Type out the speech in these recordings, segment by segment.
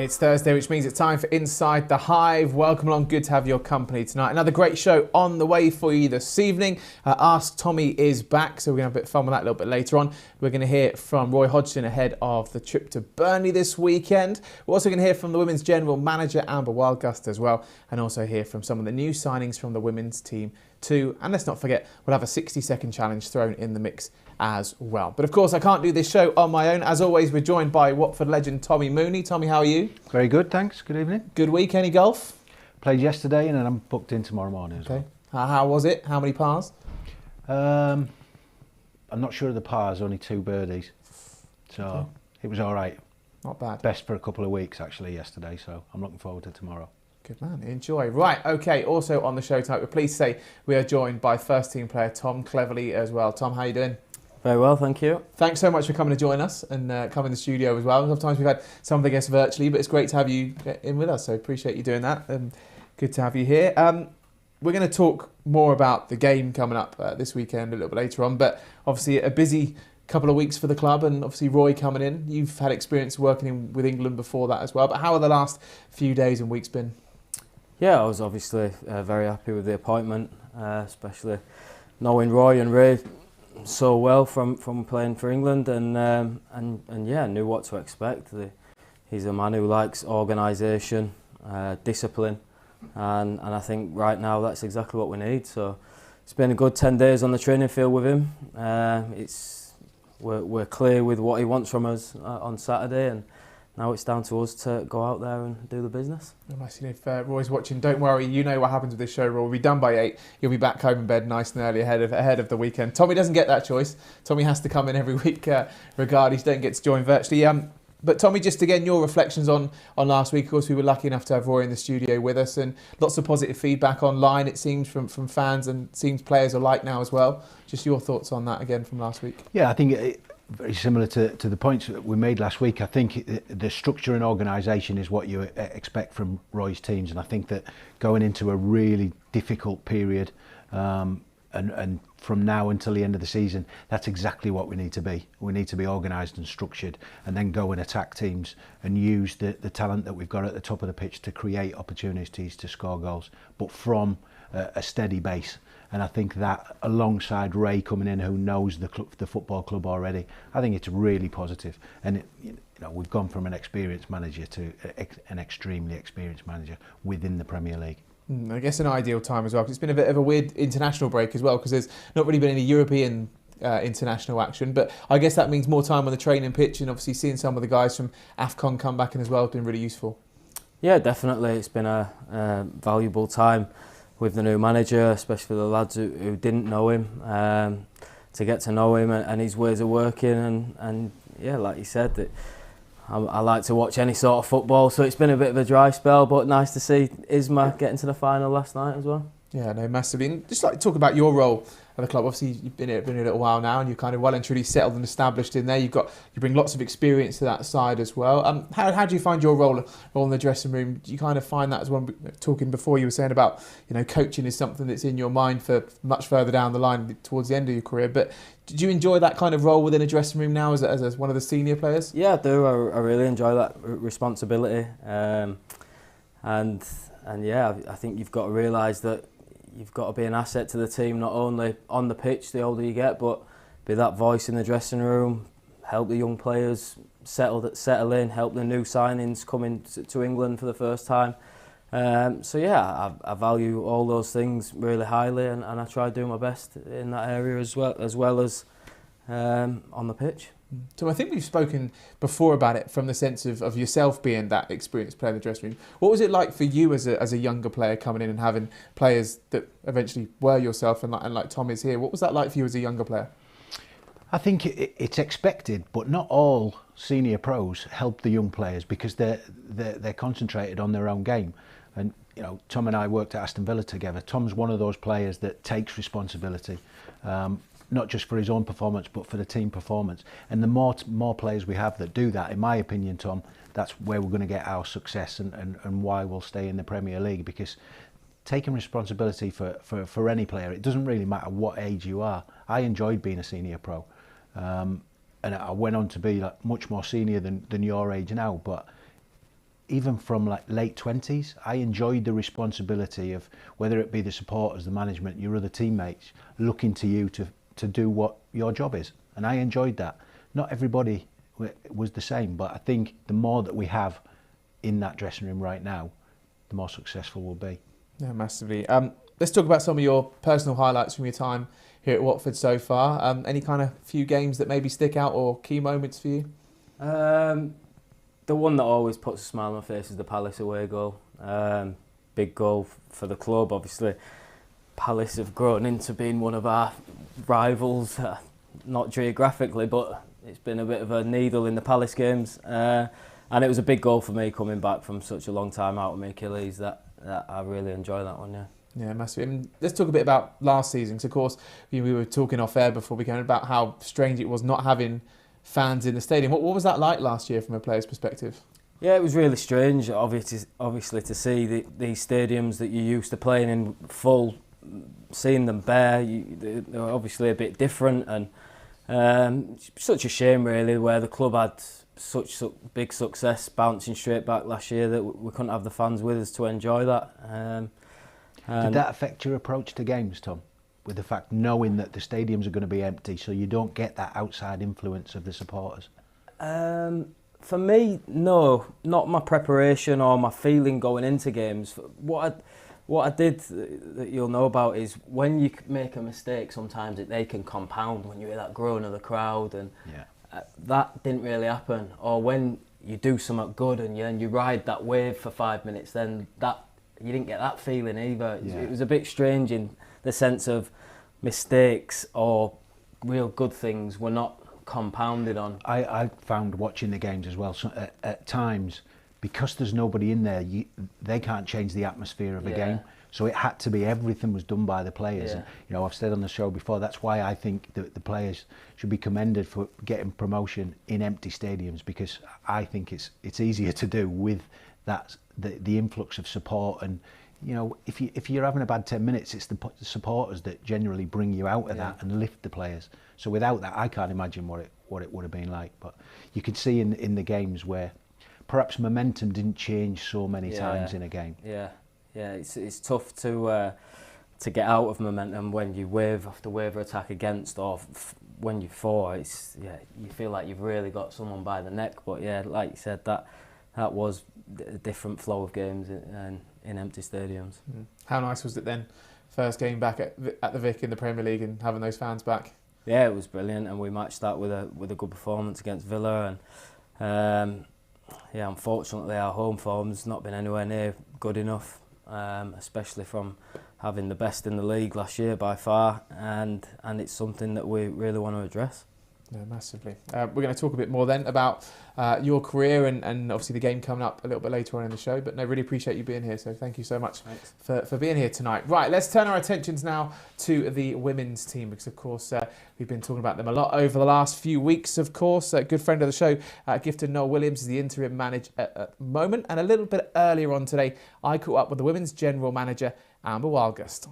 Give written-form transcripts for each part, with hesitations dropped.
It's Thursday, which means it's time for Inside The Hive. Welcome along, good to have your company tonight. Another great show on the way for you this evening. Ask Tommy is back, so we're going to have a bit of fun with that a little bit later on. We're going to hear from Roy Hodgson ahead of the trip to Burnley this weekend. We're also going to hear from the women's general manager, Amber Wildgust, as well, and also hear from some of the new signings from the women's team too. And let's not forget, we'll have a 60-second challenge thrown in the mix as well. But of course, I can't do this show on my own. As always, we're joined by Watford legend Tommy Mooney. Tommy, how are you? Very good, thanks. Good evening. Good week. Any golf? Played yesterday and then I'm booked in tomorrow morning as well. How was it? How many pars? I'm not sure of the pars, only 2 birdies. So It was all right. Not bad. Best for a couple of weeks actually yesterday, so I'm looking forward to tomorrow. Good man, enjoy. Right, okay, also on the show tonight, we're pleased to say we are joined by first team player Tom Cleverley as well. Tom, how are you doing? Very well, thank you. Thanks so much for coming to join us and come in the studio as well. Sometimes we've had some of the guests virtually, but it's great to have you in with us, so appreciate you doing that. Good to have you here. We're going to talk more about the game coming up this weekend a little bit later on, but obviously a busy couple of weeks for the club, and obviously Roy coming in. You've had experience working with England before that as well, but how have the last few days and weeks been? Yeah, I was obviously very happy with the appointment, especially knowing Roy and Ray so well from playing for England, and yeah, knew what to expect. He's a man who likes organisation, discipline, and I think right now that's exactly what we need. So it's been a good 10 days on the training field with him. We're clear with what he wants from us on Saturday, and now it's down to us to go out there and do the business. If Roy's watching, don't worry, you know what happens with this show. Roy will be done by 8. He'll be back home in bed nice and early ahead of the weekend. Tommy doesn't get that choice. Tommy has to come in every week regardless. Don't get to join virtually. But Tommy, just again, your reflections on last week. Of course, we were lucky enough to have Roy in the studio with us, and lots of positive feedback online, it seems, from fans, and it seems players alike now as well. Just your thoughts on that again from last week. Yeah, I think very similar to the points that we made last week. I think the structure and organisation is what you expect from Roy's teams, and I think that going into a really difficult period, and from now until the end of the season, that's exactly what we need to be. We need to be organised and structured, and then go and attack teams and use the talent that we've got at the top of the pitch to create opportunities to score goals, but from a steady base. And I think that alongside Ray coming in, who knows the football club already, I think it's really positive. And we've gone from an experienced manager to an extremely experienced manager within the Premier League. I guess an ideal time as well, because it's been a bit of a weird international break as well, because there's not really been any European international action, but I guess that means more time on the training pitch, and obviously seeing some of the guys from AFCON come back in as well has been really useful. Yeah, definitely. It's been a valuable time with the new manager, especially the lads who didn't know him, to get to know him and his ways of working, and yeah, like you said, I like to watch any sort of football, so it's been a bit of a dry spell, but nice to see Isma getting to the final last night as well. Yeah, no, massively. And just like to talk about your role at the club. Obviously, you've been here a little while now, and you're kind of well and truly settled and established in there. You bring lots of experience to that side as well. How do you find your role in the dressing room? Do you kind of find that as well? Talking before, you were saying about coaching is something that's in your mind for much further down the line towards the end of your career. But did you enjoy that kind of role within a dressing room now as one of the senior players? Yeah, I do. I really enjoy that responsibility, and yeah, I think you've got to realise that you've got to be an asset to the team, not only on the pitch the older you get, but be that voice in the dressing room, help the young players settle in, help the new signings coming to England for the first time. So yeah, I value all those things really highly, and I try to do my best in that area as well as on the pitch. So I think we've spoken before about it from the sense of yourself being that experienced player in the dressing room. What was it like for you as a younger player coming in and having players that eventually were yourself and like Tom is here? What was that like for you as a younger player? I think it's expected, but not all senior pros help the young players because they're concentrated on their own game. And Tom and I worked at Aston Villa together. Tom's one of those players that takes responsibility. Not just for his own performance, but for the team performance. And the more players we have that do that, in my opinion, Tom, that's where we're going to get our success and why we'll stay in the Premier League. Because taking responsibility for any player, it doesn't really matter what age you are. I enjoyed being a senior pro, and I went on to be much more senior than your age now. But even from like late 20s, I enjoyed the responsibility of, whether it be the supporters, the management, your other teammates, looking to you to do what your job is. And I enjoyed that. Not everybody was the same, but I think the more that we have in that dressing room right now, the more successful we'll be. Yeah, massively. Let's talk about some of your personal highlights from your time here at Watford so far. Any kind of few games that maybe stick out or key moments for you? The one that always puts a smile on my face is the Palace away goal. Big goal for the club, obviously. Palace have grown into being one of our rivals, not geographically, but it's been a bit of a needle in the Palace games. And it was a big goal for me coming back from such a long time out of my Achilles. That I really enjoy that one, yeah. Yeah, massive. And let's talk a bit about last season. So, of course, we were talking off air before we came about how strange it was not having fans in the stadium. What was that like last year from a player's perspective? Yeah, it was really strange, obviously to see these stadiums that you used to playing in full, seeing them bare. They were obviously a bit different, and such a shame really, where the club had such big success bouncing straight back last year, that we couldn't have the fans with us to enjoy that. Did that affect your approach to games, Tom? With the fact knowing that the stadiums are going to be empty, so you don't get that outside influence of the supporters? For me, no, not my preparation or my feeling going into games. What I did that you'll know about is when you make a mistake, sometimes they can compound when you hear that groan of the crowd, and that didn't really happen. Or when you do something good and you ride that wave for 5 minutes, then that you didn't get that feeling either. It was a bit strange in the sense of mistakes or real good things were not compounded on. I found watching the games as well, so at times, because there's nobody in there, they can't change the atmosphere of a game. So it had to be, everything was done by the players. Yeah. And, you know, I've said on the show before, that's why I think that the players should be commended for getting promotion in empty stadiums, because I think it's easier to do with that the influx of support. And you know, if you're having a bad 10 minutes, it's the supporters that generally bring you out of that and lift the players. So without that, I can't imagine what it would have been like. But you could see in the games where perhaps momentum didn't change so many times in a game. Yeah, it's tough to get out of momentum when you wave after wave attack against, or when you fall. You feel like you've really got someone by the neck. But yeah, like you said, that was a different flow of games in empty stadiums. How nice was it then, first game back at the Vic in the Premier League and having those fans back? Yeah, it was brilliant, and we matched that with a good performance against Villa. And unfortunately our home form's not been anywhere near good enough, especially from having the best in the league last year by far, and it's something that we really want to address. Yeah, massively. We're going to talk a bit more then about your career and obviously the game coming up a little bit later on in the show. But no, really appreciate you being here. So thank you so much for being here tonight. Right, let's turn our attentions now to the women's team, because of course we've been talking about them a lot over the last few weeks. Of course, a good friend of the show, Gifted Noel Williams, is the interim manager at the moment. And a little bit earlier on today, I caught up with the women's general manager, Amber Wildgust.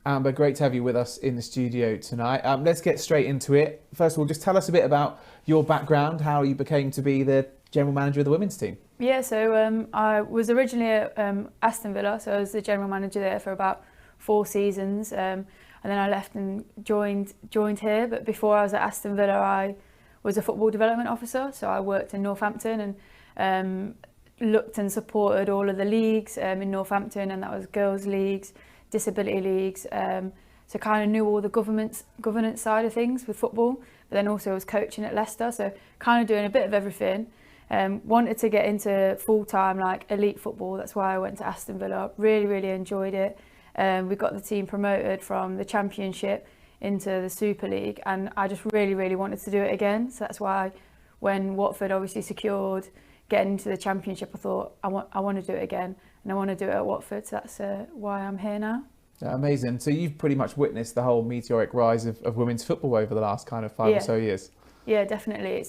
Amber, great to have you with us in the studio tonight. Let's get straight into it. First of all, just tell us a bit about your background, how you became to be the general manager of the women's team. Yeah, so I was originally at Aston Villa, so I was the general manager there for about 4 seasons, and then I left and joined here. But before I was at Aston Villa, I was a football development officer, so I worked in Northampton and looked and supported all of the leagues in Northampton, and that was girls' leagues, disability leagues, so kind of knew all the governance side of things with football, but then also was coaching at Leicester, so kind of doing a bit of everything. Wanted to get into full-time like elite football, that's why I went to Aston Villa. Really enjoyed it. We got the team promoted from the Championship into the Super League, and I just really wanted to do it again. So that's why when Watford obviously secured getting into the Championship, I thought I want to do it again, and I want to do it at Watford, so that's why I'm here now. Yeah, amazing. So you've pretty much witnessed the whole meteoric rise of women's football over the last kind of 5 or so years. Yeah, definitely.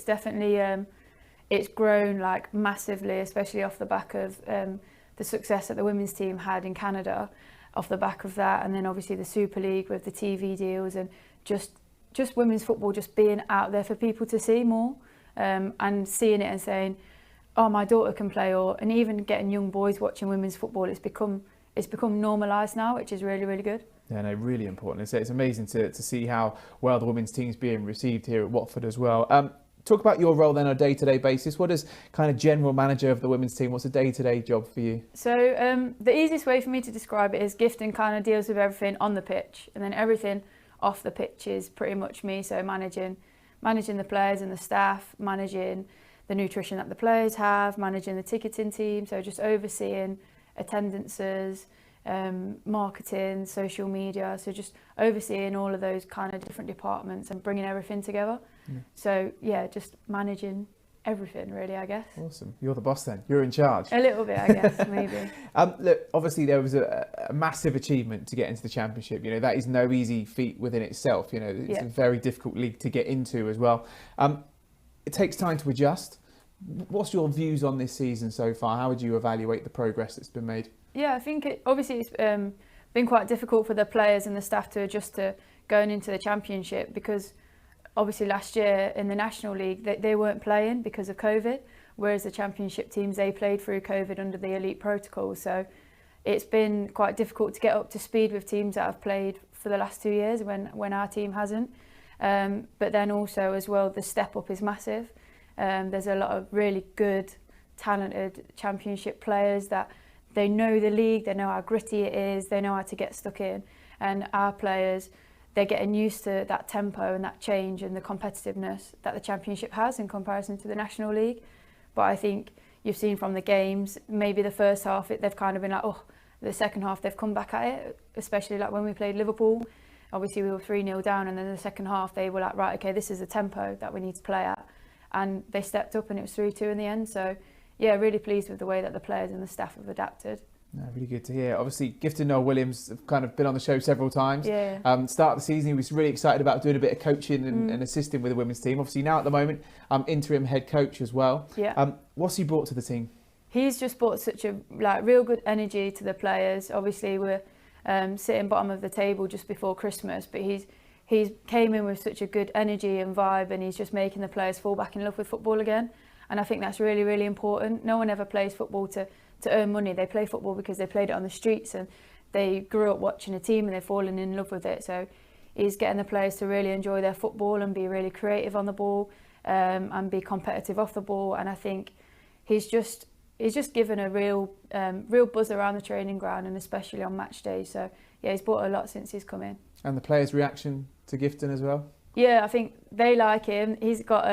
It's grown like massively, especially off the back of the success that the women's team had in Canada, off the back of that, and then obviously the Super League with the TV deals, and just women's football just being out there for people to see more. and seeing it and saying, oh, my daughter can play, and even getting young boys watching women's football, it's become normalised now, which is really, really good. Yeah, no, really important. It's amazing to see how well the women's team's being received here at Watford as well. Talk about your role then on a day-to-day basis. What is kind of general manager of the women's team? What's a day-to-day job for you? So the easiest way for me to describe it is Gifton kind of deals with everything on the pitch, and then everything off the pitch is pretty much me. So managing the players and the staff, managing the nutrition that the players have, managing the ticketing team, so just overseeing attendances, marketing, social media, so just overseeing all of those kind of different departments and bringing everything together. Yeah. So yeah, just managing everything really, I guess. Awesome. You're the boss then. You're in charge. A little bit, I guess, maybe. Look, obviously there was a massive achievement to get into the Championship. You know, that is no easy feat within itself. You know, it's a very difficult league to get into as well. It takes time to adjust. What's your views on this season so far? How would you evaluate the progress that's been made? Yeah, I think it's been quite difficult for the players and the staff to adjust to going into the Championship, because obviously last year in the National League they weren't playing because of COVID, whereas the Championship teams, they played through COVID under the elite protocol. So it's been quite difficult to get up to speed with teams that have played for the last 2 years when our team hasn't. But then also as well, the step up is massive. There's a lot of really good, talented Championship players that they know the league, they know how gritty it is, they know how to get stuck in. And our players, they're getting used to that tempo and that change and the competitiveness that the Championship has in comparison to the National League. But I think you've seen from the games, maybe the first half, they've kind of been like, oh, the second half they've come back at it, especially like when we played Liverpool. Obviously we were 3-0 down, and then the second half they were like, right, okay, this is the tempo that we need to play at. And they stepped up and it was 3-2 in the end. So yeah, really pleased with the way that the players and the staff have adapted. No, really good to hear. Obviously, Gifton Noel Williams have kind of been on the show several times. Yeah. Start of the season, he was really excited about doing a bit of coaching and assisting with the women's team. Obviously, now at the moment, interim head coach as well. Yeah. What's he brought to the team? He's just brought such a real good energy to the players. Obviously, we're sitting bottom of the table just before Christmas, but he's came in with such a good energy and vibe, and he's just making the players fall back in love with football again. And I think that's really, really important. No one ever plays football to earn money. They play football because they played it on the streets and they grew up watching a team and they've fallen in love with it. So he's getting the players to really enjoy their football and be really creative on the ball, and be competitive off the ball. And I think he's just given a real buzz around the training ground, and especially on match day. So yeah, he's brought a lot since he's come in. And the players' reaction to Gifton as well? Yeah, I think they like him. He's got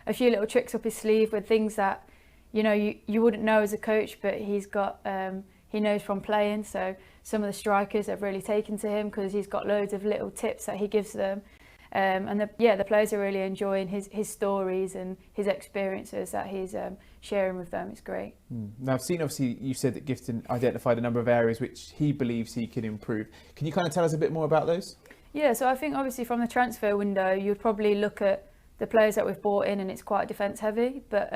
a few little tricks up his sleeve with things that you wouldn't know as a coach, but he's got he knows from playing. So some of the strikers have really taken to him because he's got loads of little tips that he gives them. And the players are really enjoying his stories and his experiences that he's sharing with them. It's great. Now, I've seen, obviously, you said that Gifton identified a number of areas which he believes he can improve. Can you kind of tell us a bit more about those? Yeah, so I think obviously from the transfer window, you'd probably look at the players that we've brought in, and it's quite defence heavy. But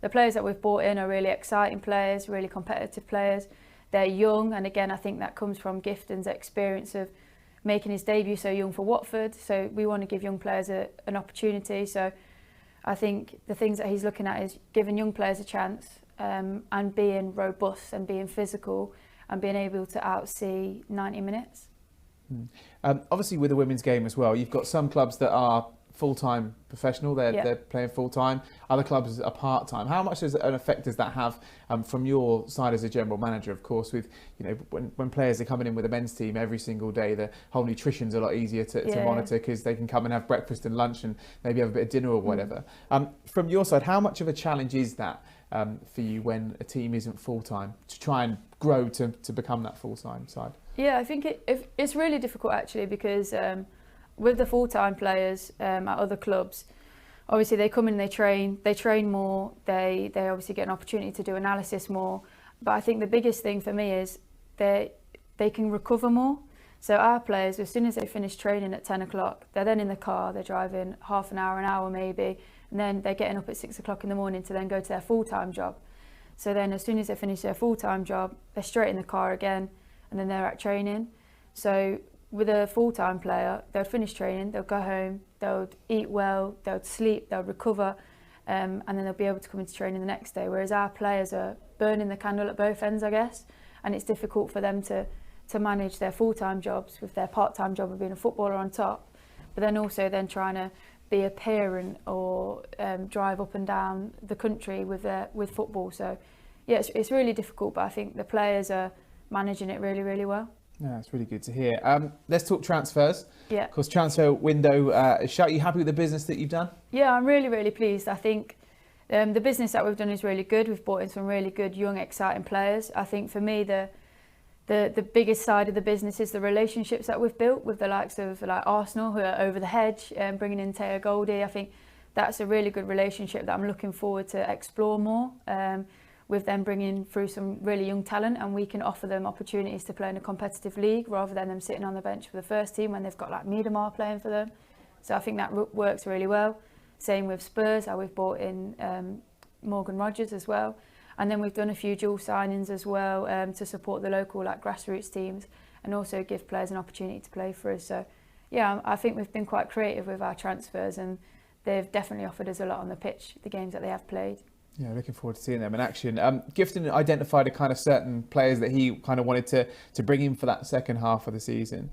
the players that we've brought in are really exciting players, really competitive players. They're young, and again, I think that comes from Gifton's experience of making his debut so young for Watford. So we want to give young players an opportunity. So I think the things that he's looking at is giving young players a chance, and being robust and being physical and being able to outsee 90 minutes. Obviously with the women's game as well, you've got some clubs that are full-time professional, they're playing full-time, other clubs are part-time. How much an effect does that have from your side as a general manager? Of course, with when players are coming in with a men's team every single day, the whole nutrition's a lot easier to monitor, because they can come and have breakfast and lunch and maybe have a bit of dinner or whatever. From your side, how much of a challenge is that for you when a team isn't full-time, to try and grow to become that full-time side? Yeah, I think it's really difficult actually, because with the full-time players at other clubs, obviously they come in, they train more, they obviously get an opportunity to do analysis more. But I think the biggest thing for me is they can recover more. So our players, as soon as they finish training at 10 o'clock, they're then in the car, they're driving half an hour maybe, and then they're getting up at 6 o'clock in the morning to then go to their full-time job. So then as soon as they finish their full-time job, they're straight in the car again, and then they're at training. So with a full-time player, they'll finish training, they'll go home, they'll eat well, they'll sleep, they'll recover, and then they'll be able to come into training the next day, whereas our players are burning the candle at both ends, I guess, and it's difficult for them to manage their full-time jobs with their part-time job of being a footballer on top, but then also then trying to be a parent or drive up and down the country with football. So yeah, it's really difficult, but I think the players are managing it really, really well. Yeah, it's really good to hear. Let's talk transfers. Yeah. Of course, transfer window. Shauna, are you happy with the business that you've done? Yeah, I'm really, really pleased. I think the business that we've done is really good. We've brought in some really good, young, exciting players. I think for me, the biggest side of the business is the relationships that we've built with the likes of like Arsenal, who are over the hedge, bringing in Teyah Goldie. I think that's a really good relationship that I'm looking forward to explore more, with them bringing through some really young talent, and we can offer them opportunities to play in a competitive league rather than them sitting on the bench for the first team when they've got like Miedemar playing for them. So I think that works really well. Same with Spurs, how we've brought in Morgan Rogers as well. And then we've done a few dual signings as well, to support the local like grassroots teams and also give players an opportunity to play for us. So yeah, I think we've been quite creative with our transfers, and they've definitely offered us a lot on the pitch, the games that they have played. Yeah, looking forward to seeing them in action. Gifton identified a kind of certain players that he kind of wanted to bring in for that second half of the season.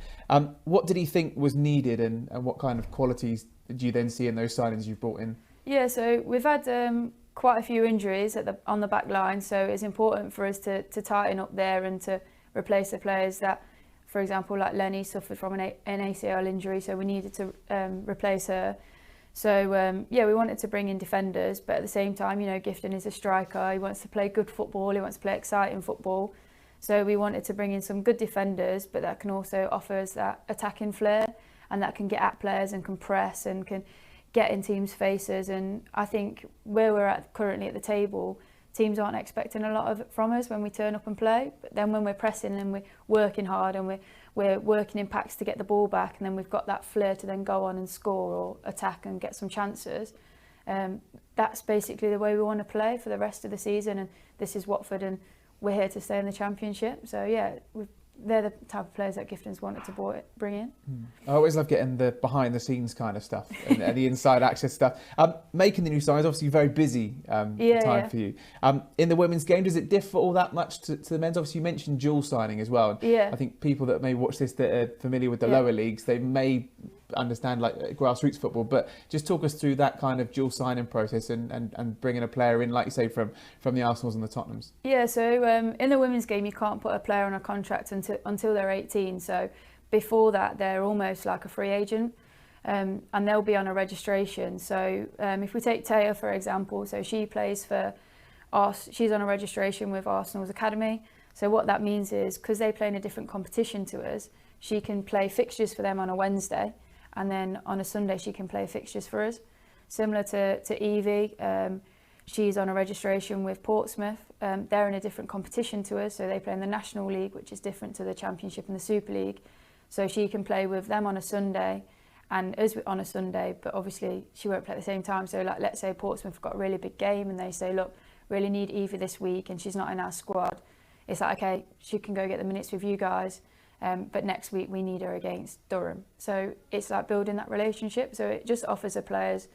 What did he think was needed, and what kind of qualities did you then see in those signings you've brought in? Yeah, so we've had quite a few injuries on the back line, so it's important for us to tighten up there and to replace the players that, for example, like Lenny suffered from an ACL injury, so we needed to replace her. So yeah, we wanted to bring in defenders, but at the same time, you know, Gifton is a striker. He wants to play good football. He wants to play exciting football. So we wanted to bring in some good defenders, but that can also offer us that attacking flair, and that can get at players and can press and can get in teams' faces. And I think where we're at currently at the table, teams aren't expecting a lot of it from us when we turn up and play. But then when we're pressing and we're working hard and we're working in packs to get the ball back, and then we've got that flair to then go on and score or attack and get some chances, that's basically the way we want to play for the rest of the season. And this is Watford, and we're here to stay in the Championship. So yeah, they're the type of players that Gifton's wanted to bring in. I always love getting the behind the scenes kind of stuff and the inside access stuff. Making the new signings, obviously very busy time for you. In the women's game, does it differ all that much to the men's? Obviously you mentioned dual signing as well. Yeah. I think people that may watch this that are familiar with the lower leagues, they may understand like grassroots football, but just talk us through that kind of dual signing process and bringing a player in, like you say, from the Arsenals and the Tottenhams. Yeah, so in the women's game you can't put a player on a contract until they're 18, so before that they're almost like a free agent, and they'll be on a registration. So if we take Teyah for example, so she plays for she's on a registration with Arsenal's academy. So what that means is, because they play in a different competition to us, she can play fixtures for them on a Wednesday, and then on a Sunday she can play fixtures for us. Similar to Evie, she's on a registration with Portsmouth. They're in a different competition to us, so they play in the National League, which is different to the Championship and the Super League. So she can play with them on a Sunday and us on a Sunday, but obviously she won't play at the same time. So like, let's say Portsmouth have got a really big game and they say, look, really need Evie this week and she's not in our squad. It's like, okay, she can go get the minutes with you guys. But next week we need her against Durham. So it's like building that relationship. So it just offers the players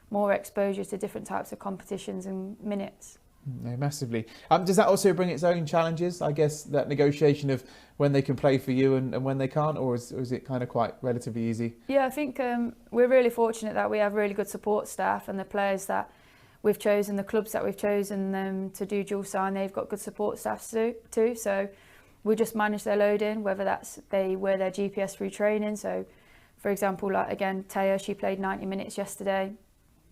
more exposure to different types of competitions and minutes. No, massively. Does that also bring its own challenges, I guess, that negotiation of when they can play for you and when they can't, or is it kind of quite relatively easy? Yeah, I think we're really fortunate that we have really good support staff, and the players that we've chosen, the clubs that we've chosen them to do dual sign, they've got good support staff too. So we just manage their loading, whether that's they wear their GPS through training. So for example, like again, Teyah, she played 90 minutes yesterday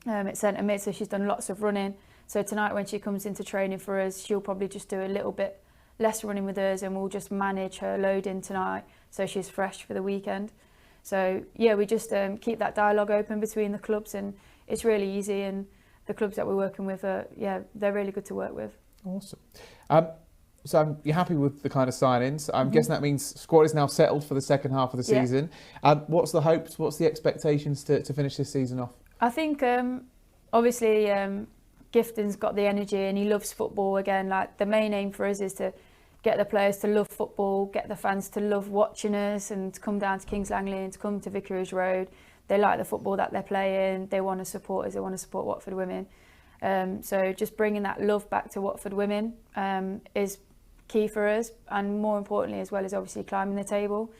at centre mid, so she's done lots of running. So tonight when she comes into training for us, she'll probably just do a little bit less running with us, and we'll just manage her loading tonight so she's fresh for the weekend. So yeah, we just keep that dialogue open between the clubs, and it's really easy, and the clubs that we're working with are, yeah, they're really good to work with. Awesome. So you're happy with the kind of signings. I'm guessing that means squad is now settled for the second half of the season. What's the hopes? What's the expectations to finish this season off? I think obviously Gifton's got the energy and he loves football. Again, like the main aim for us is to get the players to love football, get the fans to love watching us and to come down to Kings Langley and to come to Vicarage Road. They like the football that they're playing. They want to support us. They want to support Watford women. So just bringing that love back to Watford women is key for us, and more importantly as well is obviously climbing the table.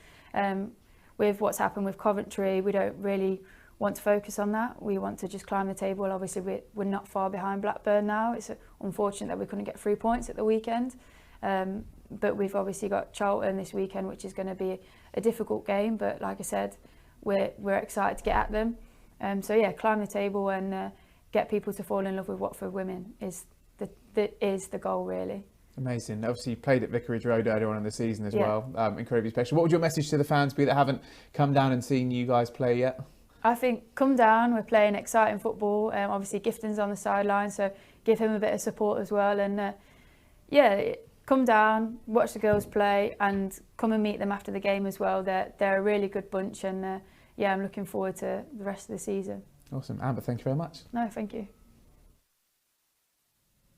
With what's happened with Coventry, we don't really want to focus on that. We want to just climb the table. Obviously we're not far behind Blackburn now. It's unfortunate that we couldn't get 3 points at the weekend, but we've obviously got Charlton this weekend, which is going to be a difficult game, but like I said, we're excited to get at them. So yeah, climb the table and get people to fall in love with Watford women is the goal, really. Amazing. Obviously, you played at Vicarage Road earlier on in the season as well. Incredibly special. What would your message to the fans be that haven't come down and seen you guys play yet? I think come down. We're playing exciting football. Obviously, Gifton's on the sideline, so give him a bit of support as well. And come down, watch the girls play, and come and meet them after the game as well. They're a really good bunch, and I'm looking forward to the rest of the season. Awesome. Amber, thank you very much. No, thank you.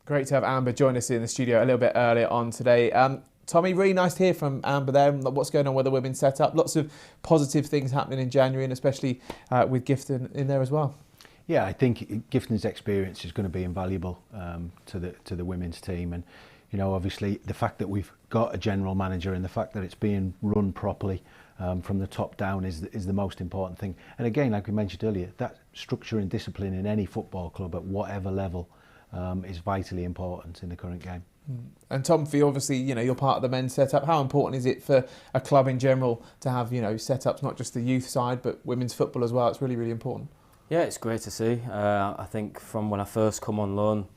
Great to have Amber join us in the studio a little bit earlier on today. Tommy, really nice to hear from Amber there. What's going on with the women's setup? Lots of positive things happening in January, and especially with Gifton in there as well. Yeah, I think Gifton's experience is going to be invaluable to the women's team, and obviously the fact that we've got a general manager and the fact that it's being run properly from the top down is the most important thing. And again, like we mentioned earlier, that structure and discipline in any football club at whatever level is vitally important in the current game. And Tom, for you, obviously, you're part of the men's setup. How important is it for a club in general to have, setups, not just the youth side, but women's football as well? It's really, really important. Yeah, it's great to see. I think from when I first come on loan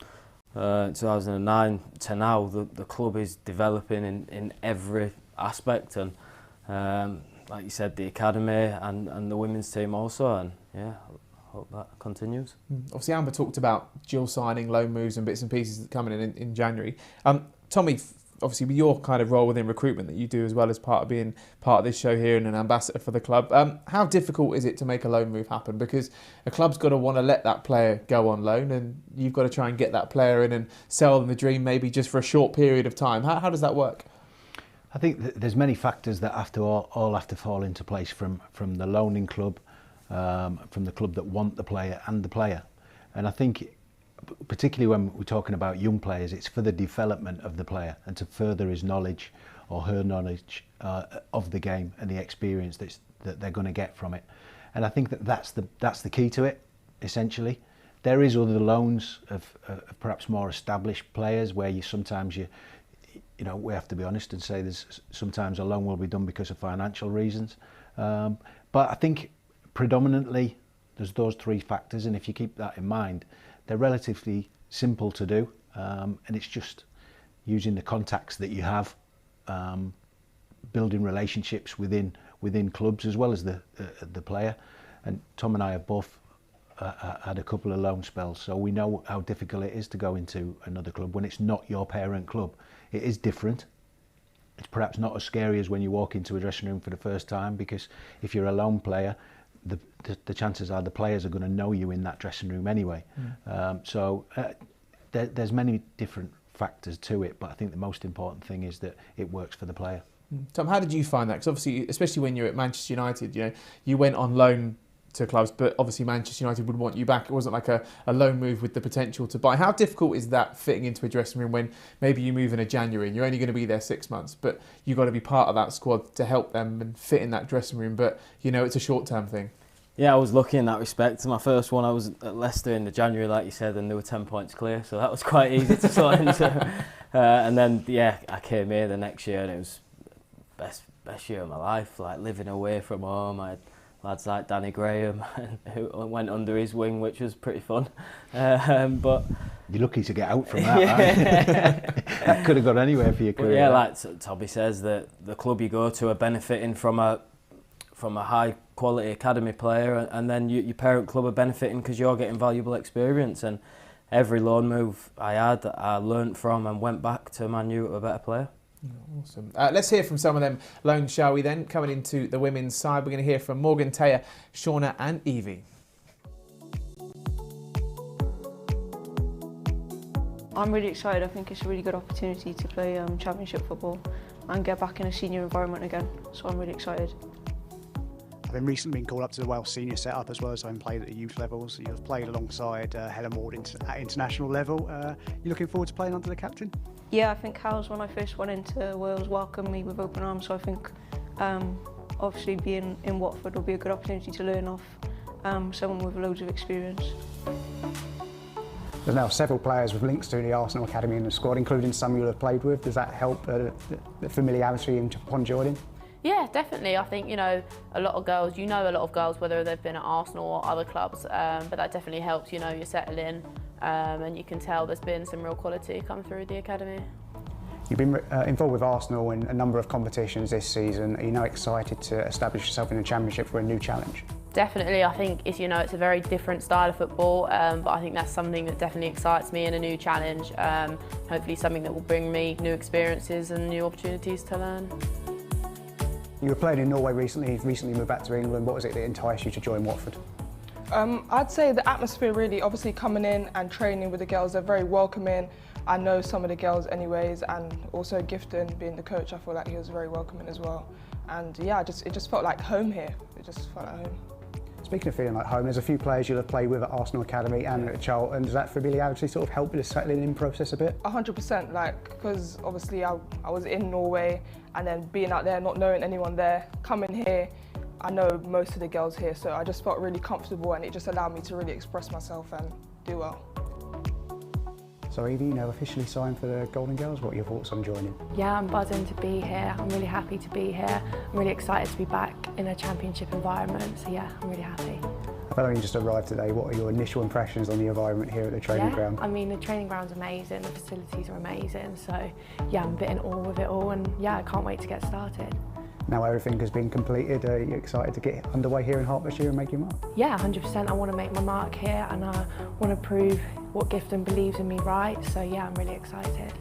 in 2009 to now, the club is developing in every aspect, and like you said, the academy and the women's team also, and yeah, I hope that continues. Obviously, Amber talked about dual signing, loan moves and bits and pieces coming in January. Tommy, obviously with your kind of role within recruitment that you do as well as part of being part of this show here and an ambassador for the club, how difficult is it to make a loan move happen? Because a club's got to want to let that player go on loan, and you've got to try and get that player in and sell them the dream maybe just for a short period of time. How does that work? I think there's many factors that all have to fall into place from the loaning club, from the club that want the player and the player. And I think particularly when we're talking about young players, it's for the development of the player and to further his knowledge or her knowledge of the game and the experience that they're going to get from it. And I think that's the key to it, essentially. There is other loans of perhaps more established players where sometimes we have to be honest and say there's sometimes a loan will be done because of financial reasons. But I think predominantly there's those three factors, and if you keep that in mind, they're relatively simple to do, and it's just using the contacts that you have, building relationships within clubs as well as the player. And Tom and I have both had a couple of loan spells, so we know how difficult it is to go into another club when it's not your parent club. It is different. It's perhaps not as scary as when you walk into a dressing room for the first time, because if you're a loan player, the chances are the players are going to know you in that dressing room anyway. There's many different factors to it, but I think the most important thing is that it works for the player. Tom, how did you find that? Because obviously, especially when you're at Manchester United, you went on loan to clubs, but obviously Manchester United would want you back. It wasn't like a loan move with the potential to buy. How difficult is that fitting into a dressing room when maybe you move in January and you're only going to be there 6 months, but you've got to be part of that squad to help them and fit in that dressing room, but it's a short-term thing? Yeah, I was lucky in that respect. My first one, I was at Leicester in the January, like you said, and they were 10 points clear, so that was quite easy to sort into. And then, I came here the next year, and it was best year of my life, like living away from home. I had lads like Danny Graham who went under his wing, which was pretty fun. But you're lucky to get out from that. Right? That could have gone anywhere for your career. But yeah, like Toby says, that the club you go to are benefiting from a high quality academy player, and then your parent club are benefiting because you're getting valuable experience. And every loan move I had, I learnt from and went back to Man U a better player. Awesome. Let's hear from some of them loans, shall we then? Coming into the women's side, we're going to hear from Morgan, Teyah, Shauna and Evie. I'm really excited. I think it's a really good opportunity to play championship football and get back in a senior environment again. So I'm really excited. I've recently been called up to the Welsh senior setup as well as I've played at the youth levels. You've played alongside Helen Ward at international level. You looking forward to playing under the captain? Yeah, I think Hal's, when I first went into Wales, welcomed me with open arms, so I think obviously being in Watford will be a good opportunity to learn off someone with loads of experience. There's now several players with links to the Arsenal Academy in the squad, including some you'll have played with. Does that help the familiarity upon joining? Yeah, definitely. I think, a lot of girls, a lot of girls, whether they've been at Arsenal or other clubs, but that definitely helps, you settle in, and you can tell there's been some real quality come through the academy. You've been involved with Arsenal in a number of competitions this season. Are you now excited to establish yourself in the Championship for a new challenge? Definitely, I think it's a very different style of football, but I think that's something that definitely excites me in a new challenge. Hopefully something that will bring me new experiences and new opportunities to learn. You were playing in Norway recently, you've recently moved back to England. What was it that enticed you to join Watford? I'd say the atmosphere really, obviously coming in and training with the girls, they're very welcoming. I know some of the girls anyways, and also Gifton, being the coach, I feel like he was very welcoming as well. And yeah, it just felt like home here. It just felt like home. Speaking of feeling like home, there's a few players you'll have played with at Arsenal Academy and at Charlton. Does that familiarity sort of help with the settling in process a bit? 100%, because obviously I was in Norway and then being out there, not knowing anyone there, coming here, I know most of the girls here, so I just felt really comfortable and it just allowed me to really express myself and do well. So Evie, you now officially signed for the Golden Girls. What are your thoughts on joining? Yeah, I'm buzzing to be here. I'm really happy to be here. I'm really excited to be back in a Championship environment. So yeah, I'm really happy. I've only just arrived today. What are your initial impressions on the environment here at the training ground? I mean, the training ground's amazing. The facilities are amazing. So yeah, I'm a bit in awe with it all, and yeah, I can't wait to get started. Now everything has been completed, are you excited to get underway here in Hertfordshire and make your mark? Yeah, 100%. I want to make my mark here and I want to prove what Gifton believes in me right. So yeah, I'm really excited.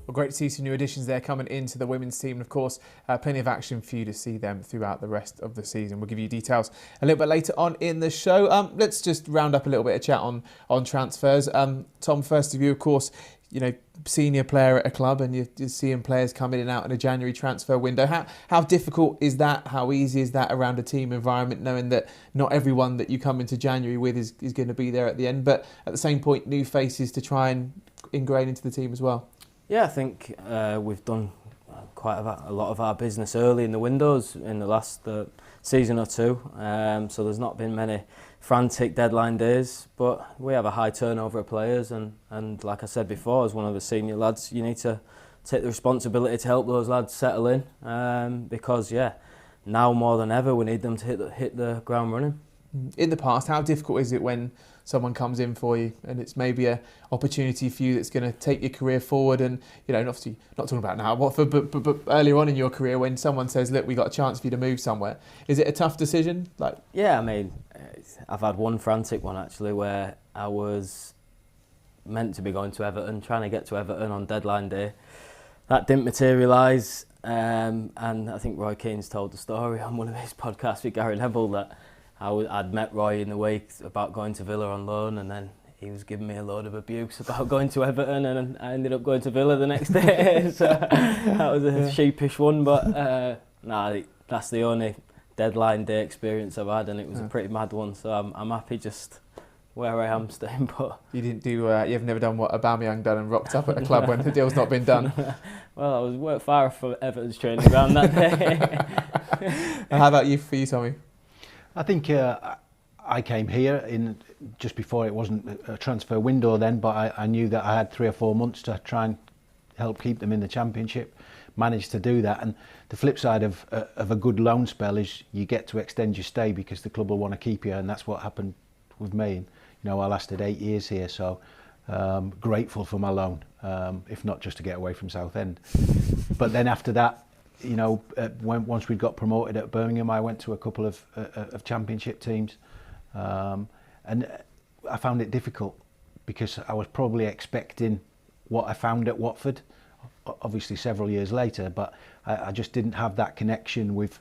Well, great to see some new additions there coming into the women's team. And of course, plenty of action for you to see them throughout the rest of the season. We'll give you details a little bit later on in the show. Let's just round up a little bit of chat on transfers. Tom, first of you, of course, senior player at a club and you're seeing players come in and out in a January transfer window. How difficult is that? How easy is that around a team environment, knowing that not everyone that you come into January with is going to be there at the end, but at the same point, new faces to try and ingrain into the team as well? Yeah, I think we've done quite a lot of our business early in the windows in the last season or two, so there's not been many frantic deadline days, but we have a high turnover of players, and like I said before, as one of the senior lads, you need to take the responsibility to help those lads settle in, because yeah, now more than ever we need them to hit the ground running. In the past, how difficult is it when someone comes in for you and it's maybe an opportunity for you that's going to take your career forward? And obviously not talking about now Watford, but earlier on in your career, when someone says, look, we got a chance for you to move somewhere, is it a tough decision? Yeah, I mean, I've had one frantic one actually where I was meant to be going to Everton, trying to get to Everton on deadline day. That didn't materialise, and I think Roy Keane's told the story on one of his podcasts with Gary Neville that I'd met Roy in the week about going to Villa on loan, and then he was giving me a load of abuse about going to Everton, and I ended up going to Villa the next day. So that was a sheepish one, but that's the only deadline day experience I've had, and it was a pretty mad one. So I'm happy just where I am staying put. You didn't do. You've never done what Aubameyang done and rocked up at a club when the deal's not been done. Well, I was worked far from Everton's training ground that day. How about you, Tommy? I think I came here in just before it wasn't a transfer window then, but I knew that I had 3 or 4 months to try and help keep them in the Championship. Managed to do that, and the flip side of a good loan spell is you get to extend your stay because the club will want to keep you, and that's what happened with me. And, I lasted 8 years here, so grateful for my loan, if not just to get away from Southend. But then after that, once we got promoted at Birmingham, I went to a couple of Championship teams, and I found it difficult because I was probably expecting what I found at Watford, obviously several years later, but I just didn't have that connection with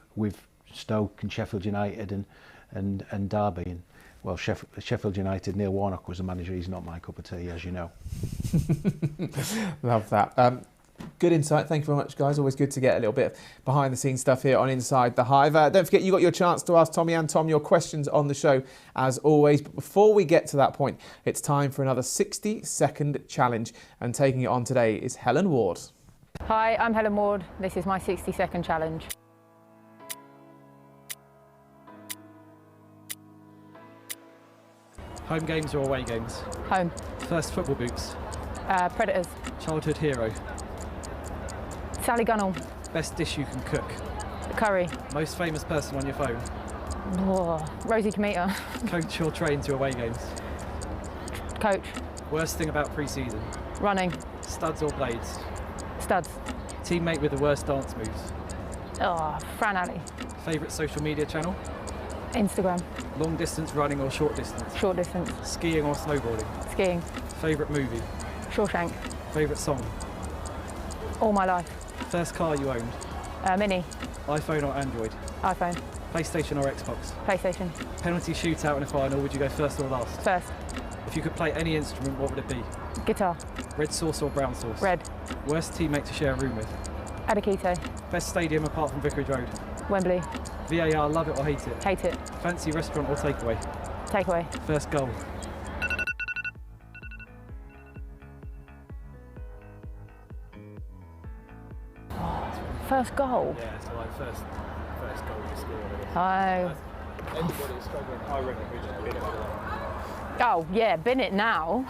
Stoke and Sheffield United and Derby. And well, Sheffield United, Neil Warnock was the manager. He's not my cup of tea, as you know. Love that. Good insight. Thank you very much, guys. Always good to get a little bit of behind-the-scenes stuff here on Inside the Hive. Don't forget, you got your chance to ask Tommy and Tom your questions on the show, as always. But before we get to that point, it's time for another 60-second challenge. And taking it on today is Helen Ward. Hi, I'm Helen Ward. This is my 60-second challenge. Home games or away games? Home. First football boots? Predators. Childhood hero? Sally Gunnell. Best dish you can cook? Curry. Most famous person on your phone? Oh, Rosie Cometa. Coach or train to away games? Coach. Worst thing about pre-season? Running. Studs or blades? Studs. Teammate with the worst dance moves? Oh, Fran Alley. Favourite social media channel? Instagram. Long distance running or short distance? Short distance. Skiing or snowboarding? Skiing. Favourite movie? Shawshank. Favourite song? All my life. First car you owned? Mini. iPhone or Android? iPhone. PlayStation or Xbox? PlayStation. Penalty shootout in a final, would you go first or last? First. If you could play any instrument, what would it be? Guitar. Red sauce or brown sauce? Red. Worst teammate to share a room with? Adakito. Best stadium apart from Vicarage Road? Wembley. VAR, love it or hate it? Hate it. Fancy restaurant or takeaway? Takeaway. First goal? First goal. Yeah, so like first goal you scored. Oh. Anybody struggling, I reckon we just bid it over. Oh yeah, bin it now.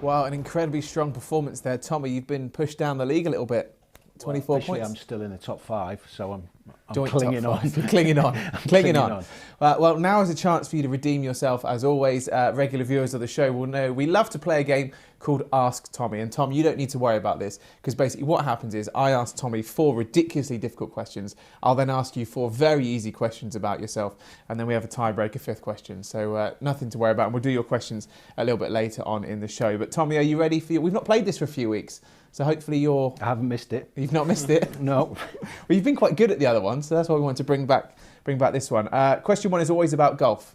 Wow, an incredibly strong performance there. Tommy, you've been pushed down the league a little bit. 24 Officially, points. I'm still in the top 5, so I'm Joint clinging top on. five. Clinging on. Clinging on. Well, now is a chance for you to redeem yourself. As always, regular viewers of the show will know we love to play a game called Ask Tommy. And Tom, you don't need to worry about this, because basically what happens is I ask Tommy 4 ridiculously difficult questions. I'll then ask you 4 very easy questions about yourself, and then we have a tiebreaker 5th question. So nothing to worry about, and we'll do your questions a little bit later on in the show. But Tommy, are you ready for We've not played this for a few weeks, so hopefully I haven't missed it. You've not missed it? No. Well, you've been quite good at the other one, so that's why we want to bring back this one. Question 1 is always about golf.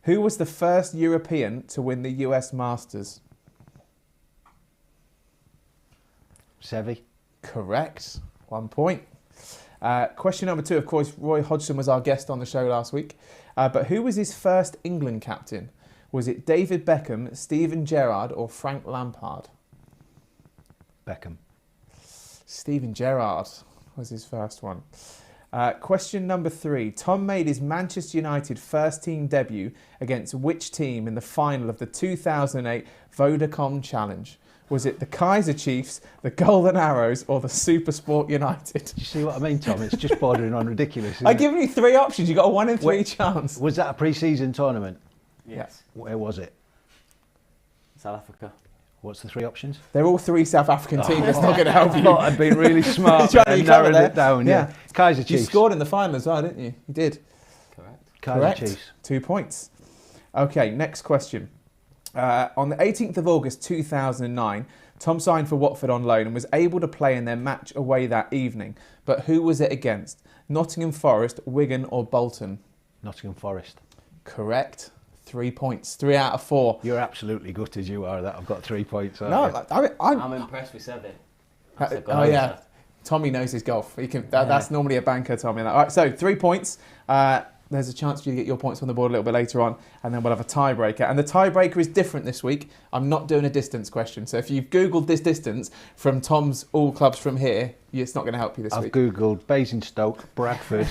Who was the first European to win the US Masters? Seve. Correct. 1 point. Question number 2, of course, Roy Hodgson was our guest on the show last week. But who was his first England captain? Was it David Beckham, Steven Gerrard or Frank Lampard? Beckham. Steven Gerrard was his first one. Question number 3. Tom made his Manchester United first team debut against which team in the final of the 2008 Vodacom Challenge? Was it the Kaiser Chiefs, the Golden Arrows or the Supersport United? Do you see what I mean, Tom? It's just bordering on ridiculous. I've given you 3 options. You got a 1 in 3 chance. Was that a pre-season tournament? Yes. Where was it? South Africa. What's the 3 options? They're all 3 South African teams. That's not going to help you. I thought I'd been really smart Trying to be and clever narrowed there. it down. Yeah. Kaiser Chiefs. You scored in the final as well, didn't you? You did. Correct. Kaiser Correct. Chiefs. 2 points. Okay, next question. On the 18th of August 2009, Tom signed for Watford on loan and was able to play in their match away that evening. But who was it against? Nottingham Forest, Wigan or Bolton? Nottingham Forest. Correct. 3 points. 3 out of 4. You're absolutely gutted you are that I've got 3 points. No, I'm impressed with Seve. Oh yeah, Tommy knows his golf. He can. That's normally a banker, Tommy. All right, so 3 points. There's a chance for you to get your points on the board a little bit later on, and then we'll have a tiebreaker. And the tiebreaker is different this week. I'm not doing a distance question. So if you've Googled this distance from Tom's all clubs from here, it's not going to help you this week. I've Googled Basingstoke, Bradford.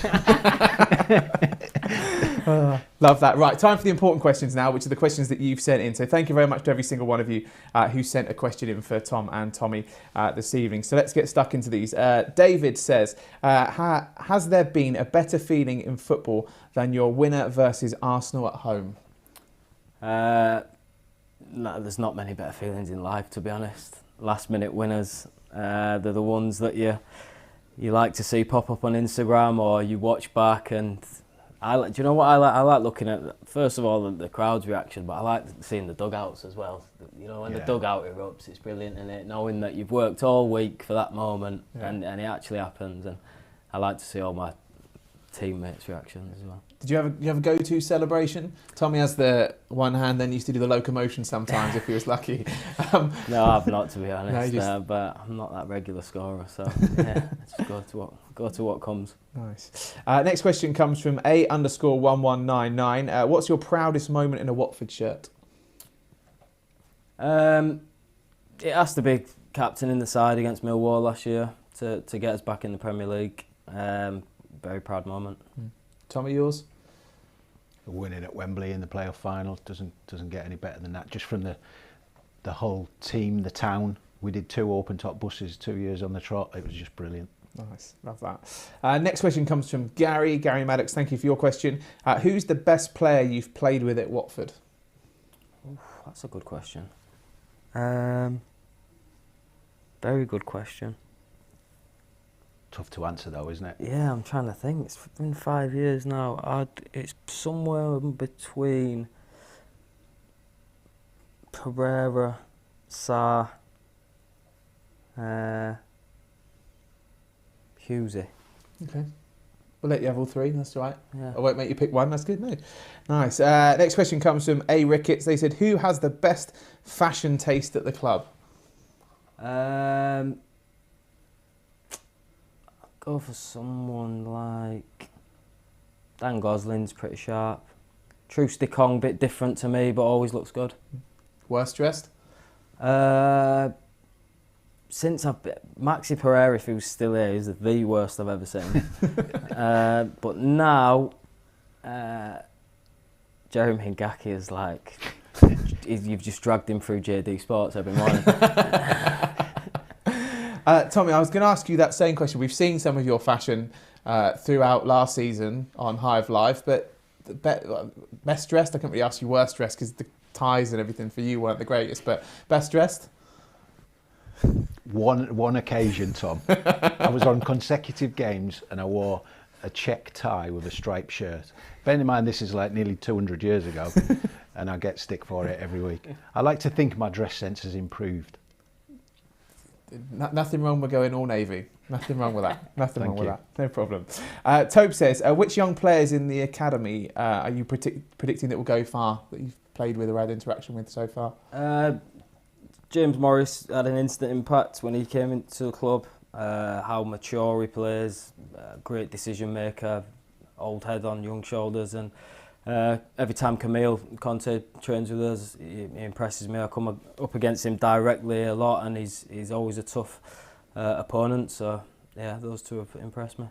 Love that. Right, time for the important questions now, which are the questions that you've sent in. So thank you very much to every single one of you who sent a question in for Tom and Tommy this evening. So let's get stuck into these. David says, has there been a better feeling in football than your winner versus Arsenal at home? No, there's not many better feelings in life, to be honest. Last minute winners, they're the ones that you like to see pop up on Instagram or you watch back. And do you know what I like? I like looking at, first of all, the crowd's reaction, but I like seeing the dugouts as well. You know, when the dugout erupts, it's brilliant, isn't it? Knowing that you've worked all week for that moment and it actually happens. And I like to see all my teammates' reactions as well. Did you have a go-to celebration? Tommy has the one hand, then used to do the locomotion sometimes if he was lucky. No, I've not, to be honest. No, but I'm not that regular scorer, so yeah, just go to what comes. Nice. Next question comes from A_1199. What's your proudest moment in a Watford shirt? It has to be captain in the side against Millwall last year to get us back in the Premier League. Very proud moment. Tommy, yours? Winning at Wembley in the playoff final doesn't get any better than that. Just from the whole team, the town. We did 2 open top buses 2 years on the trot. It was just brilliant. Nice, love that. Next question comes from Gary Maddox. Thank you for your question. Who's the best player you've played with at Watford? Oof, that's a good question. Very good question. Tough to answer though, isn't it? Yeah, I'm trying to think. It's been 5 years now. It's somewhere in between Pereira, Sarr, Hughesy. Okay. We'll let you have all 3, that's all right. Yeah. I won't make you pick one, that's good, no. Nice. Next question comes from A. Ricketts. They said, who has the best fashion taste at the club? Go for someone like Dan Gosling's pretty sharp. Troost Kong, bit different to me, but always looks good. Worst dressed? Since Maxi Pereira, if he was still here, is the worst I've ever seen. But now, Jeremy Ngaki is like, you've just dragged him through JD Sports every morning. Tommy, I was going to ask you that same question. We've seen some of your fashion throughout last season on Hive Live, but the best dressed, I can't really ask you worst dressed because the ties and everything for you weren't the greatest, but best dressed? One occasion, Tom. I was on consecutive games and I wore a check tie with a striped shirt. Bearing in mind this is like nearly 200 years ago and I get stick for it every week. I like to think my dress sense has improved. Nothing wrong with going all navy. Nothing wrong with that. Nothing wrong with that. No problem. Tope says, which young players in the academy are you predicting that will go far, that you've played with or had interaction with so far? James Morris had an instant impact when he came into the club. How mature he plays, great decision maker, old head on young shoulders, and every time Camille Conte trains with us, he impresses me. I come up against him directly a lot, and he's always a tough opponent. So yeah, those two have impressed me.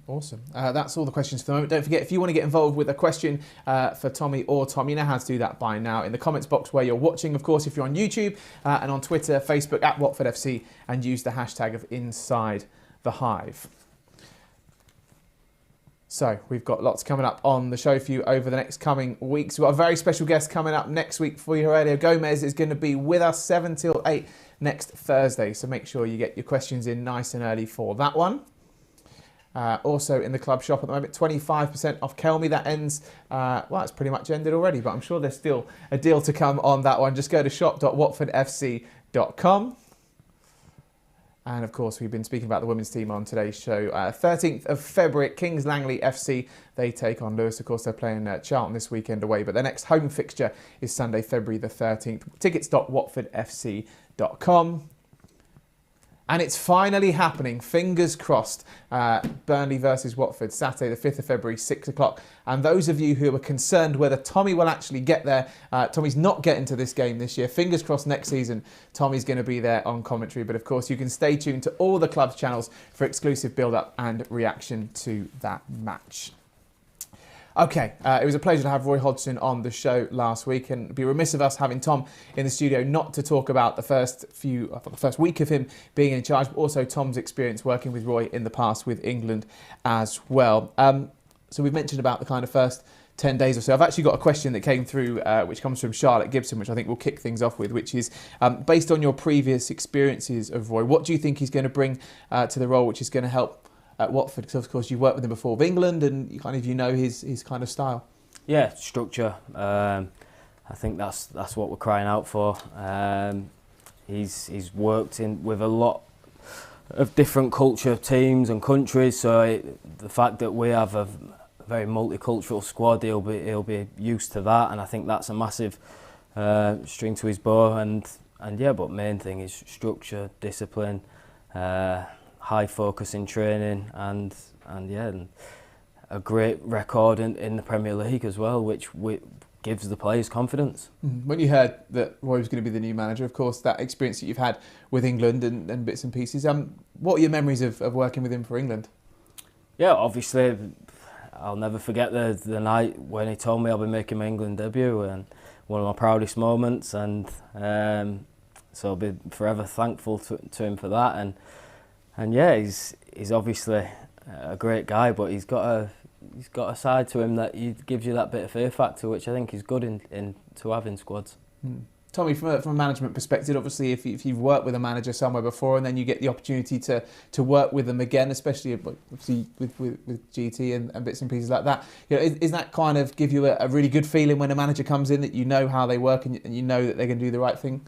Awesome. That's all the questions for the moment. Don't forget, if you want to get involved with a question for Tommy or Tom, you know how to do that by now in the comments box where you're watching. Of course, if you're on YouTube and on Twitter, Facebook at Watford FC, and use the hashtag of Inside The Hive. So we've got lots coming up on the show for you over the next coming weeks. We've got a very special guest coming up next week for you. Aurelio Gomez is going to be with us 7 till 8 next Thursday. So make sure you get your questions in nice and early for that one. Also in the club shop at the moment, 25% off Kelmy. That ends, well, it's pretty much ended already, but I'm sure there's still a deal to come on that one. Just go to shop.watfordfc.com. And of course, we've been speaking about the women's team on today's show. 13th of February at Kings Langley FC. They take on Lewis. Of course, they're playing Charlton this weekend away, but their next home fixture is Sunday, February the 13th. Tickets.watfordfc.com. And it's finally happening, fingers crossed, Burnley versus Watford, Saturday the 5th of February, 6 o'clock. And those of you who are concerned whether Tommy will actually get there, Tommy's not getting to this game this year. Fingers crossed next season, Tommy's going to be there on commentary. But of course, you can stay tuned to all the club's channels for exclusive build-up and reaction to that match. Okay, it was a pleasure to have Roy Hodgson on the show last week, and it'd be remiss of us having Tom in the studio not to talk about the first week of him being in charge, but also Tom's experience working with Roy in the past with England as well. So we've mentioned about the kind of first 10 days or so. I've actually got a question that came through, which comes from Charlotte Gibson, which I think we'll kick things off with, which is, based on your previous experiences of Roy, what do you think he's going to bring to the role which is going to help at Watford? Because of course you worked with him before with England, and you know his kind of style. Yeah, structure. I think that's what we're crying out for. He's worked with a lot of different culture teams and countries, so the fact that we have a very multicultural squad. He'll be used to that, and I think that's a massive string to his bow. And yeah, but main thing is structure, discipline, high focus in training, and a great record in the Premier League as well, which gives the players confidence. When you heard that Roy was going to be the new manager, of course, that experience that you've had with England and bits and pieces, what are your memories of working with him for England? Yeah, obviously, I'll never forget the night when he told me I'll be making my England debut, and one of my proudest moments, and so I'll be forever thankful to him for that. And yeah, he's obviously a great guy, but he's got a side to him that gives you that bit of fear factor, which I think is good in to have in squads. Tommy, from a management perspective, obviously if you've worked with a manager somewhere before and then you get the opportunity to work with them again, especially obviously with GT and bits and pieces like that, is that kind of give you a really good feeling when a manager comes in, that you know how they work and you know that they're going to do the right thing?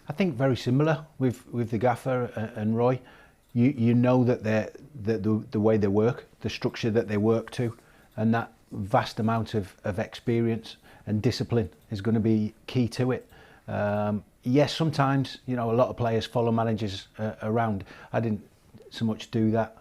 I think very similar with the gaffer and Roy. You know that the way they work, the structure that they work to, and that vast amount of experience and discipline is going to be key to it. Yes, sometimes a lot of players follow managers around. I didn't so much do that,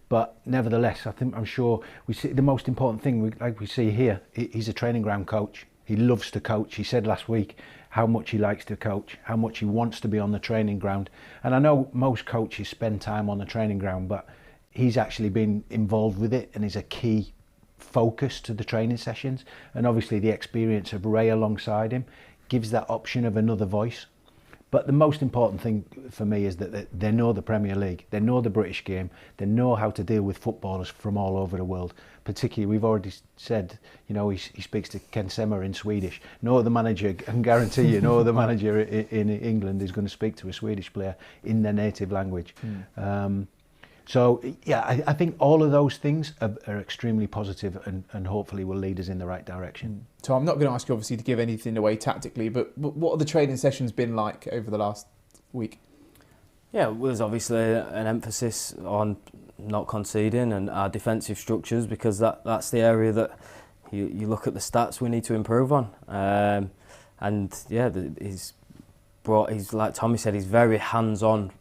but nevertheless, I'm sure we see the most important thing. Like we see here, he's a training ground coach. He loves to coach. He said last week how much he likes to coach, how much he wants to be on the training ground. And I know most coaches spend time on the training ground, but he's actually been involved with it and is a key focus to the training sessions. And obviously the experience of Ray alongside him gives that option of another voice. But the most important thing for me is that they know the Premier League, they know the British game, they know how to deal with footballers from all over the world. Particularly, we've already said, he speaks to Ken Semmer in Swedish. No other manager, I can guarantee you, no other manager in England is going to speak to a Swedish player in their native language. So, yeah, I think all of those things are extremely positive and hopefully will lead us in the right direction. So I'm not going to ask you, obviously, to give anything away tactically, but what have the training sessions been like over the last week? Yeah, well, there's obviously an emphasis on not conceding and our defensive structures, because that's the area that you look at the stats we need to improve on. And yeah, he's like Tommy said, he's very hands-on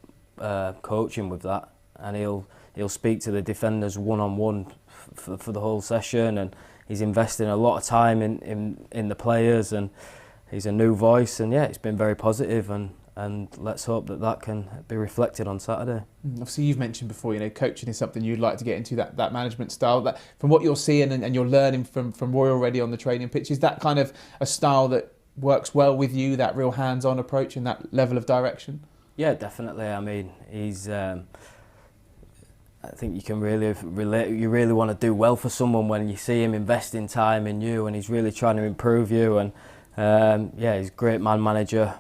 coaching with that. And he'll speak to the defenders one-on-one for the whole session, and he's investing a lot of time in the players, and he's a new voice, and yeah, it's been very positive, and let's hope that can be reflected on Saturday. Obviously, you've mentioned before, coaching is something you'd like to get into, that management style. That from what you're seeing and you're learning from Roy already on the training pitch, is that kind of a style that works well with you, that real hands-on approach and that level of direction? Yeah, definitely. I mean, he's... I think you can really relate. You really want to do well for someone when you see him investing time in you, and he's really trying to improve you. And yeah, he's a great man manager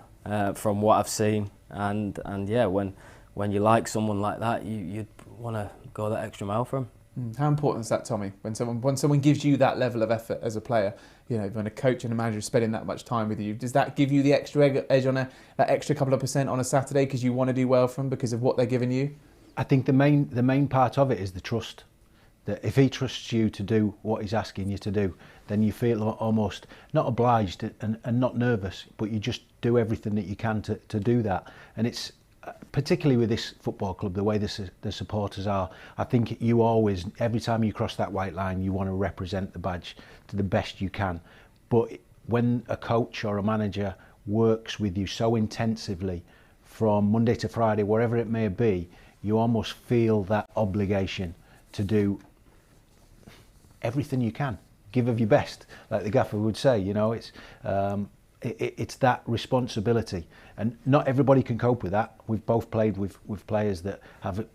from what I've seen. And yeah, when you like someone like that, you'd want to go that extra mile for him. How important is that, Tommy? When someone gives you that level of effort as a player, when a coach and a manager are spending that much time with you, does that give you the extra edge on that extra couple of % on a Saturday because you want to do well for them because of what they're giving you? I think the main part of it is the trust. That if he trusts you to do what he's asking you to do, then you feel almost not obliged and not nervous, but you just do everything that you can to do that. And it's particularly with this football club, the way the supporters are, I think you always, every time you cross that white line, you want to represent the badge to the best you can. But when a coach or a manager works with you so intensively from Monday to Friday, wherever it may be, you almost feel that obligation to do everything you can, give of your best, like the gaffer would say. It's that responsibility, and not everybody can cope with that. We've both played with players that have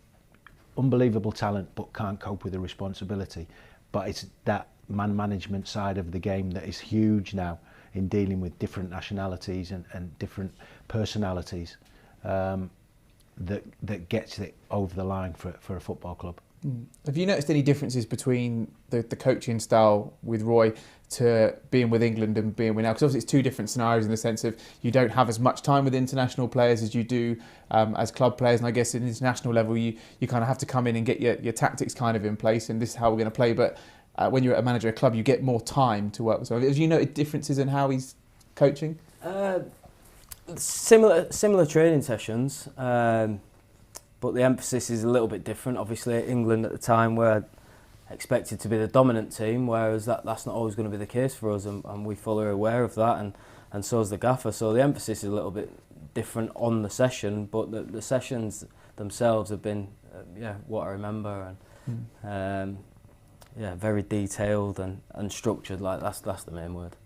unbelievable talent but can't cope with the responsibility. But it's that man management side of the game that is huge now in dealing with different nationalities and different personalities. That gets it over the line for a football club. Have you noticed any differences between the coaching style with Roy to being with England and being with now? Because obviously it's two different scenarios in the sense of you don't have as much time with international players as you do as club players, and I guess at international level you kind of have to come in and get your tactics kind of in place, and this is how we're going to play. But when you're a manager of a club, you get more time to work with. So have you noted differences in how he's coaching? Similar training sessions, but the emphasis is a little bit different. Obviously, England at the time were expected to be the dominant team, whereas that's not always going to be the case for us, and we fully are aware of that, and so is the gaffer. So the emphasis is a little bit different on the session, but the sessions themselves have been what I remember, and very detailed and structured. Like that's the main word.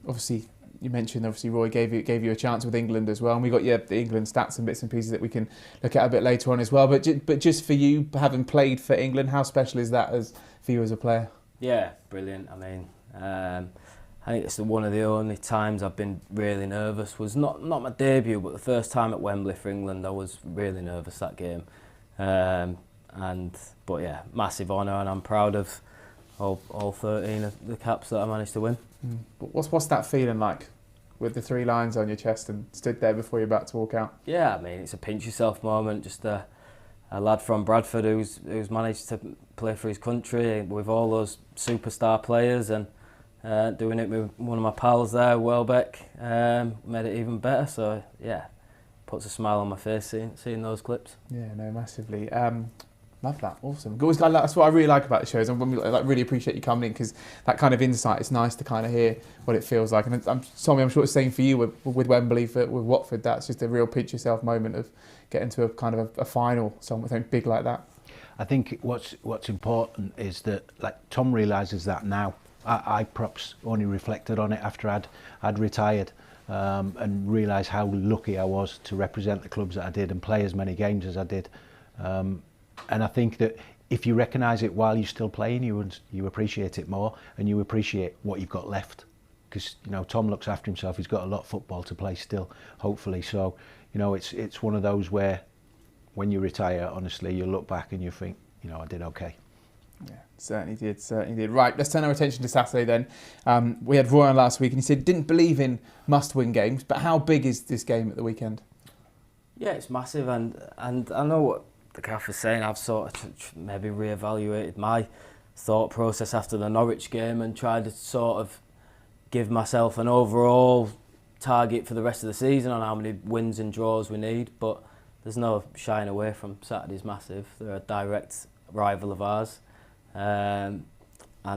Obviously, you mentioned Roy gave you a chance with England as well, and we got the England stats and bits and pieces that we can look at a bit later on as well. But just for you, having played for England, how special is that for you as a player? Yeah, brilliant. I mean, I think it's one of the only times I've been really nervous. Was not my debut, but the first time at Wembley for England, I was really nervous that game. But yeah, massive honour, and I'm proud of all 13 of the caps that I managed to win. But what's that feeling like with the 3 lines on your chest and stood there before you're about to walk out? Yeah, I mean, it's a pinch yourself moment. Just a lad from Bradford who's managed to play for his country with all those superstar players, and doing it with one of my pals there, Welbeck, made it even better. So yeah, puts a smile on my face seeing those clips. Yeah, no, massively. Love that, awesome. That's what I really like about the shows, and when we really appreciate you coming in, because that kind of insight, it's nice to kind of hear what it feels like. And Tommy, I'm sure it's the same for you with Wembley, with Watford. That's just a real pinch yourself moment of getting to a kind of a final, something big like that. I think what's important is that Tom realises that now. I perhaps only reflected on it after I'd retired, and realised how lucky I was to represent the clubs that I did and play as many games as I did. And I think that if you recognise it while you're still playing, you appreciate it more, and you appreciate what you've got left. Because Tom looks after himself. He's got a lot of football to play still, hopefully. So it's one of those where when you retire, honestly, you look back and you think, I did okay. Yeah, certainly did. Right, let's turn our attention to Saturday then. We had Roy on last week, and he said he didn't believe in must-win games, but how big is this game at the weekend? Yeah, it's massive, and I know what the gaffer's saying. I've sort of maybe re-evaluated my thought process after the Norwich game and tried to sort of give myself an overall target for the rest of the season on how many wins and draws we need, but there's no shying away from Saturday's massive. They're a direct rival of ours. And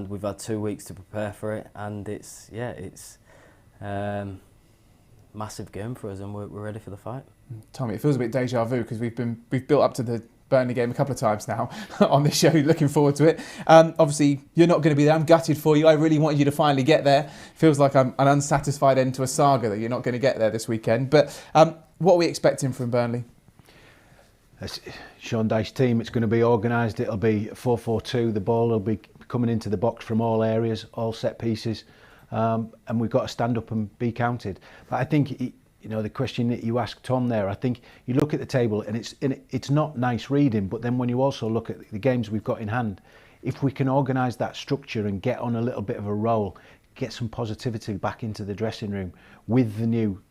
we've had 2 weeks to prepare for it, and it's massive game for us, and we're ready for the fight. Tommy, it feels a bit deja vu because we've built up to the Burnley game a couple of times now on this show. Looking forward to it. Obviously, you're not going to be there. I'm gutted for you. I really wanted you to finally get there. Feels like I'm an unsatisfied end to a saga that you're not going to get there this weekend. But what are we expecting from Burnley? Sean Dyche's team, it's going to be organised. It'll be 4-4-2. The ball will be coming into the box from all areas, all set pieces, and we've got to stand up and be counted. But I think the question that you asked Tom there, I think you look at the table and it's not nice reading, but then when you also look at the games we've got in hand, if we can organise that structure and get on a little bit of a roll, get some positivity back into the dressing room with the new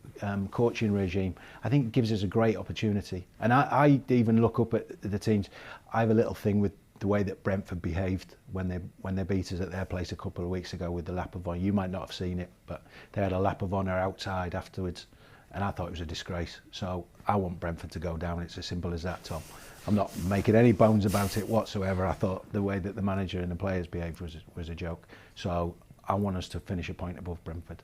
coaching regime, I think it gives us a great opportunity. And I even look up at the teams. I have a little thing with the way that Brentford behaved when they beat us at their place a couple of weeks ago with the lap of honour. You might not have seen it, but they had a lap of honour outside afterwards, and I thought it was a disgrace. So I want Brentford to go down. It's as simple as that, Tom. I'm not making any bones about it whatsoever. I thought the way that the manager and the players behaved was a joke. So I want us to finish a point above Brentford.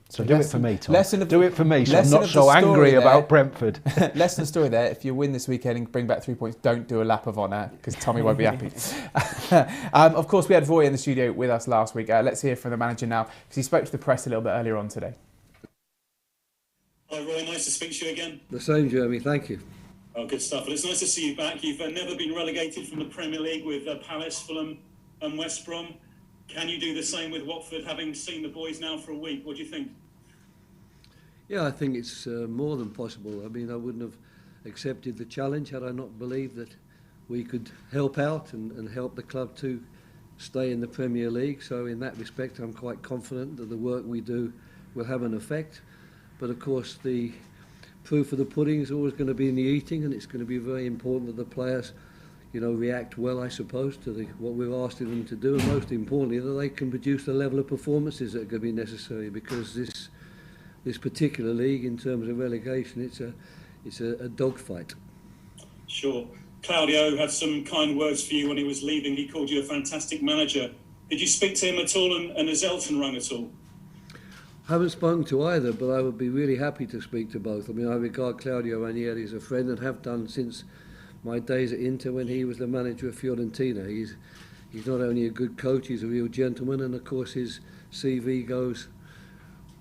So do it for me, Tom. Do it for me, so I'm not so angry about Brentford. Lesson story there. If you win this weekend and bring back 3 points, don't do a lap of honour, because Tommy won't be happy. Of course, we had Roy in the studio with us last week. Let's hear from the manager now, because he spoke to the press a little bit earlier on today. Hi Roy, nice to speak to you again. The same, Jeremy, thank you. Oh, good stuff. Well, it's nice to see you back. You've never been relegated from the Premier League with Palace, Fulham and West Brom. Can you do the same with Watford, having seen the boys now for a week? What do you think? Yeah, I think it's more than possible. I mean, I wouldn't have accepted the challenge had I not believed that we could help out and help the club to stay in the Premier League. So in that respect, I'm quite confident that the work we do will have an effect. But of course, the proof of the pudding is always going to be in the eating, and it's going to be very important that the players react well, I suppose, to what we're asking them to do, and most importantly, that they can produce the level of performances that are going to be necessary, because this particular league, in terms of relegation, it's a dogfight. Sure. Claudio had some kind words for you when he was leaving. He called you a fantastic manager. Did you speak to him at all, and has Elton rung at all? I haven't spoken to either, but I would be really happy to speak to both. I mean, I regard Claudio Ranieri as a friend, and have done since my days at Inter when he was the manager of Fiorentina. He's not only a good coach, he's a real gentleman, and of course his CV goes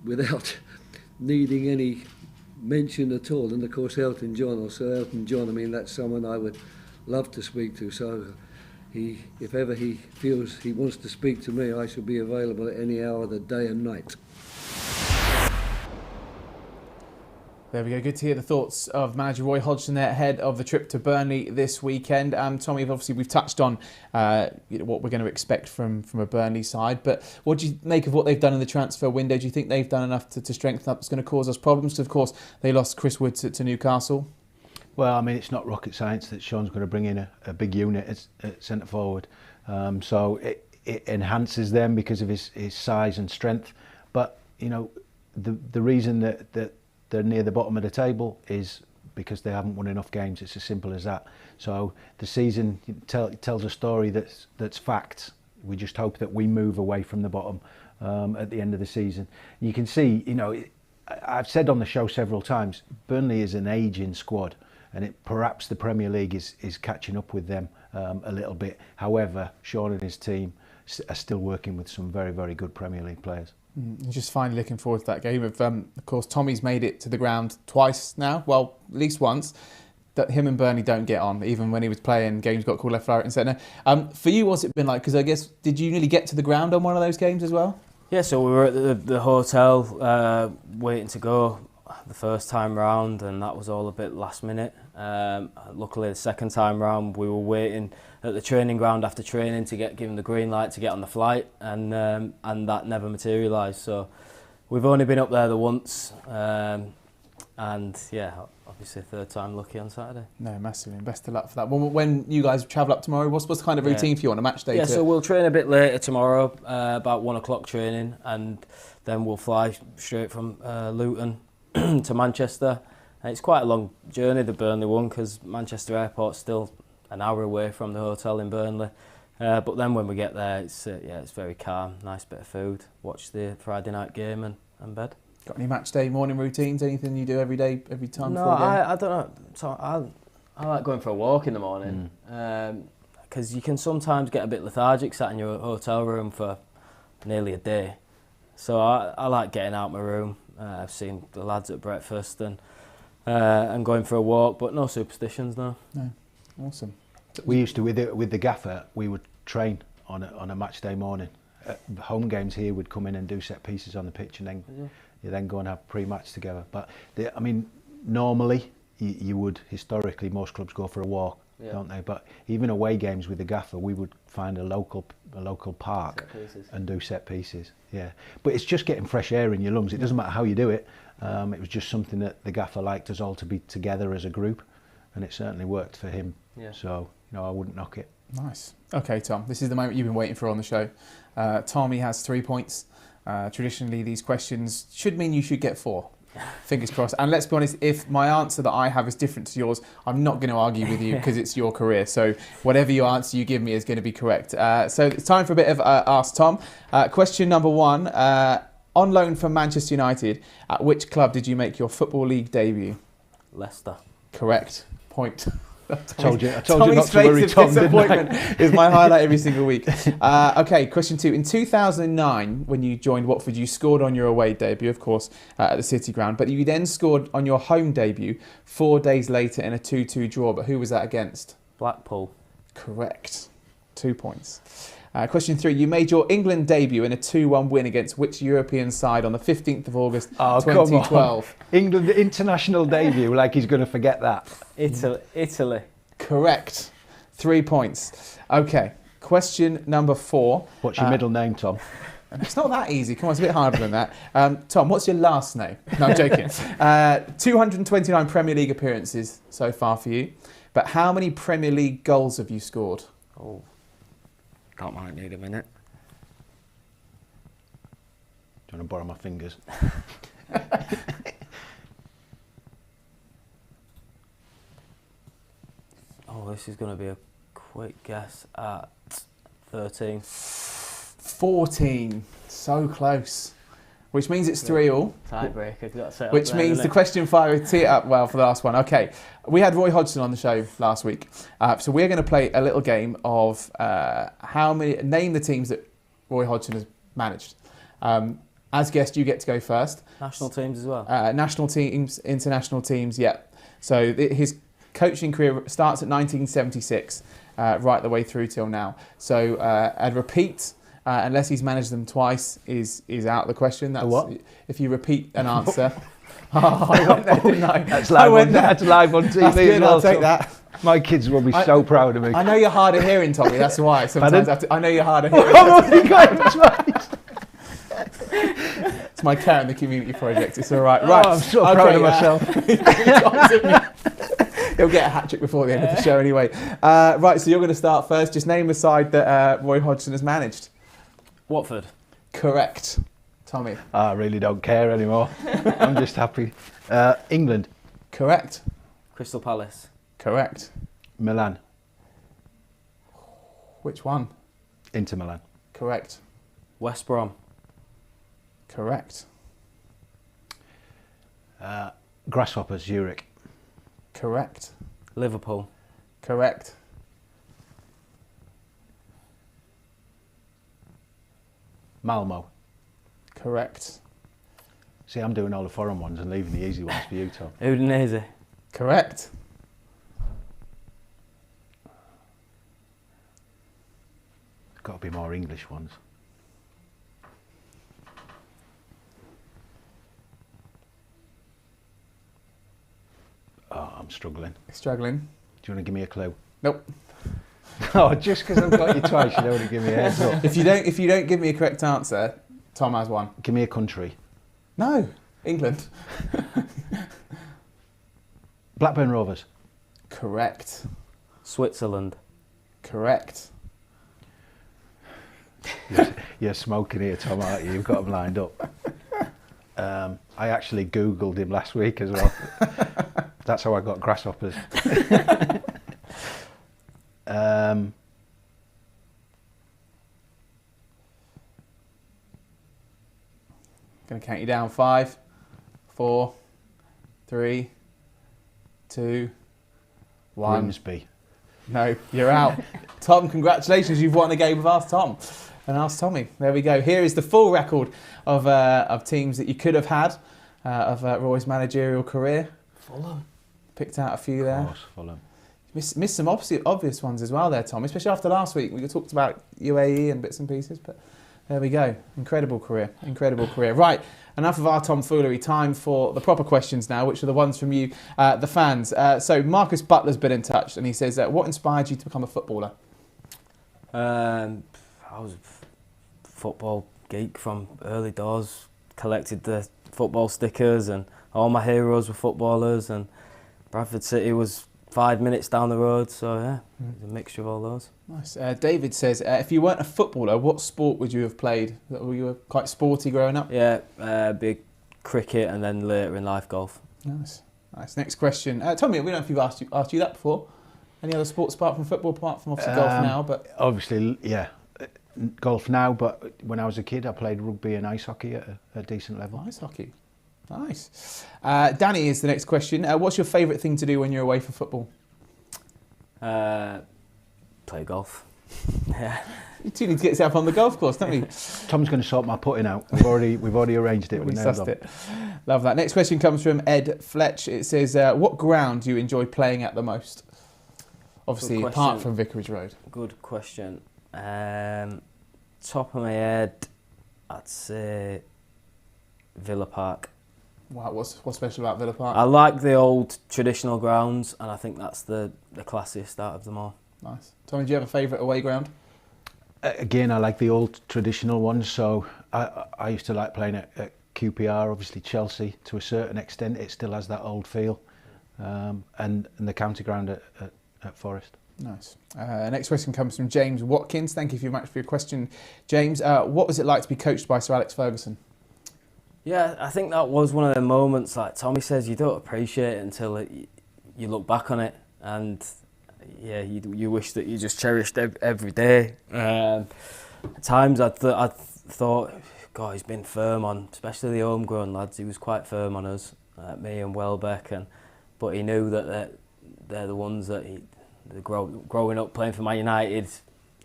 without needing any mention at all. And of course Elton John, or Sir Elton John, I mean, that's someone I would love to speak to. So if ever he feels he wants to speak to me, I shall be available at any hour of the day and night. There we go. Good to hear the thoughts of manager Roy Hodgson there ahead of the trip to Burnley this weekend. Tommy, obviously we've touched on what we're going to expect from a Burnley side, but what do you make of what they've done in the transfer window? Do you think they've done enough to strengthen up that's going to cause us problems? Because of course they lost Chris Wood to Newcastle. Well, I mean, it's not rocket science that Sean's going to bring in a big unit at centre forward, so it enhances them because of his size and strength. But the reason that they're near the bottom of the table is because they haven't won enough games. It's as simple as that. So the season tells a story that's fact. We just hope that we move away from the bottom at the end of the season. You can see, I've said on the show several times, Burnley is an ageing squad, and perhaps the Premier League is catching up with them a little bit. However, Shauna and his team are still working with some very, very good Premier League players. Just finally looking forward to that game. Of course, Tommy's made it to the ground twice now. Well, at least once. That him and Burnley don't get on. Even when he was playing, games got called left, right and centre. For you, what's it been like? Because I guess, did you nearly get to the ground on one of those games as well? Yeah, so we were at the hotel waiting to go the first time round, and that was all a bit last minute. Luckily, the second time round, we were waiting at the training ground after training to get given the green light to get on the flight, and that never materialised. So we've only been up there the once, and yeah, obviously third time lucky on Saturday. No, massively, and best of luck for that. When you guys travel up tomorrow, what's the kind of routine for you on a match day? Yeah, so we'll train a bit later tomorrow, about 1 o'clock training, and then we'll fly straight from Luton to Manchester. And it's quite a long journey, the Burnley one, because Manchester Airport's still an hour away from the hotel in Burnley. But then when we get there, it's very calm, nice bit of food, watch the Friday night game and bed. Got any match day morning routines? Anything you do every day, every time? No, I don't know. So I like going for a walk in the morning, because you can sometimes get a bit lethargic sat in your hotel room for nearly a day. So I like getting out my room. I've seen the lads at breakfast and going for a walk, but no superstitions, no. No, awesome. We used to, with the gaffer, we would train on a match day morning. Home games here, would come in and do set pieces on the pitch, and then you then go and have pre-match together. But normally you would, historically, most clubs go for a walk, don't they? But even away games with the gaffer, we would find a local park and do set pieces. Yeah, but it's just getting fresh air in your lungs. It doesn't matter how you do it. It was just something that the gaffer liked us all to be together as a group, and it certainly worked for him. Yeah. So I wouldn't knock it. Nice. Okay, Tom, this is the moment you've been waiting for on the show. Tommy has 3 points. Traditionally, these questions should mean you should get 4. Fingers crossed. And let's be honest, if my answer that I have is different to yours, I'm not going to argue with you because it's your career. So whatever your answer you give me is going to be correct. So it's time for a bit of Ask Tom. Question number 1. On loan from Manchester United, at which club did you make your Football League debut? Leicester. Correct. Point. I told you not to worry, Tom, disappointment is my highlight every single week. Okay, question 2. In 2009, when you joined Watford, you scored on your away debut, of course, at the City Ground, but you then scored on your home debut 4 days later in a 2-2 draw. But who was that against? Blackpool. Correct. 2 points. Question 3. You made your England debut in a 2-1 win against which European side on the 15th of August 2012? England international debut, like he's going to forget that. Italy. Correct. 3 points. Okay. Question number 4. What's your middle name, Tom? It's not that easy. Come on, it's a bit harder than that. Tom, what's your last name? No, I'm joking. 229 Premier League appearances so far for you. But how many Premier League goals have you scored? Oh, that might need a minute. Do you want to borrow my fingers? Oh, this is going to be a quick guess at 13. 14. So close. Which means it's 3-3. Tiebreaker. Got to set up Which there, means innit? the question 5 will tee it up well for the last one. Okay, we had Roy Hodgson on the show last week. So we're going to play a little game of name the teams that Roy Hodgson has managed. As guest, you get to go first. National teams as well? National teams, international teams, yeah. So his coaching career starts at 1976, right the way through till now. So I'd repeat, unless he's managed them twice, is out of the question. That's what? If you repeat an answer. I went there, didn't I? That's live on TV. That's good, as well, I'll take so that. My kids will be so proud of me. I know you're hard of hearing, Tommy, that's why. Sometimes I know you're hard of hearing. That's right. It's my care in the community project, it's all right. Right. I'm so proud of myself. He'll get a hat-trick before the end of the show anyway. Right, so you're going to start first. Just name the side that Roy Hodgson has managed. Watford. Correct. Tommy. I really don't care anymore. I'm just happy. England. Correct. Crystal Palace. Correct. Milan. Which one? Inter Milan. Correct. West Brom. Correct. Grasshoppers, Zurich. Correct. Liverpool. Correct. Malmo. Correct. See, I'm doing all the foreign ones and leaving the easy ones for you, Tom. Udinese. Correct. There's got to be more English ones. Oh, I'm struggling. Struggling. Do you want to give me a clue? Nope. Oh, just because I've got you twice, you don't want to give me a heads up. If you don't give me a correct answer, Tom has one. Give me a country. No, England. Blackburn Rovers. Correct. Switzerland. Correct. You're smoking here, Tom, aren't you? You've got them lined up. I actually Googled him last week as well. That's how I got grasshoppers. Going to count you down. 5, 4, 3, 2, 1. Grimsby. No, you're out. Tom, congratulations. You've won a game with Ask Tom and Ask Tommy. There we go. Here is the full record of teams that you could have had of Roy's managerial career. Fulham. Picked out a few there. Of course, Fulham. Missed some obvious ones as well there, Tom, especially after last week. We talked about UAE and bits and pieces, but there we go. Incredible career. Incredible career. Right, enough of our tomfoolery. Time for the proper questions now, which are the ones from you, the fans. So Marcus Butler's been in touch, and he says, what inspired you to become a footballer? I was a football geek from early doors. Collected the football stickers, and all my heroes were footballers, and Bradford City was 5 minutes down the road, so yeah, it was a mixture of all those. Nice. David says, if you weren't a footballer, what sport would you have played? Were you quite sporty growing up? Yeah, big cricket, and then later in life, golf. Nice. Nice. Next question. Tommy, we don't know if you've asked you that before. Any other sports apart from football, apart from obviously golf now? But obviously, yeah, golf now. But when I was a kid, I played rugby and ice hockey at a decent level. Ice hockey. Nice. Danny is the next question. What's your favourite thing to do when you're away for football? Play golf. Yeah. You two need to get yourself on the golf course, don't we? Tom's going to sort my putting out. We've already arranged it. We sussed it. Love that. Next question comes from Ed Fletch. It says, what ground do you enjoy playing at the most? Obviously, apart from Vicarage Road. Good question. Top of my head, I'd say Villa Park. Wow, what's special about Villa Park? I like the old traditional grounds, and I think that's the classiest out of them all. Nice. Tommy, do you have a favourite away ground? Again, I like the old traditional ones. So I used to like playing at QPR, obviously Chelsea to a certain extent. It still has that old feel. And the county ground at Forest. Nice. Next question comes from James Watkins. Thank you very much for your question, James. What was it like to be coached by Sir Alex Ferguson? Yeah, I think that was one of the moments, like Tommy says, you don't appreciate it until you look back on it, and yeah, you wish that you just cherished every day. At times I thought, God, he's been firm on, especially the homegrown lads. He was quite firm on us, me and Welbeck, but he knew that they're the ones that growing up playing for Man United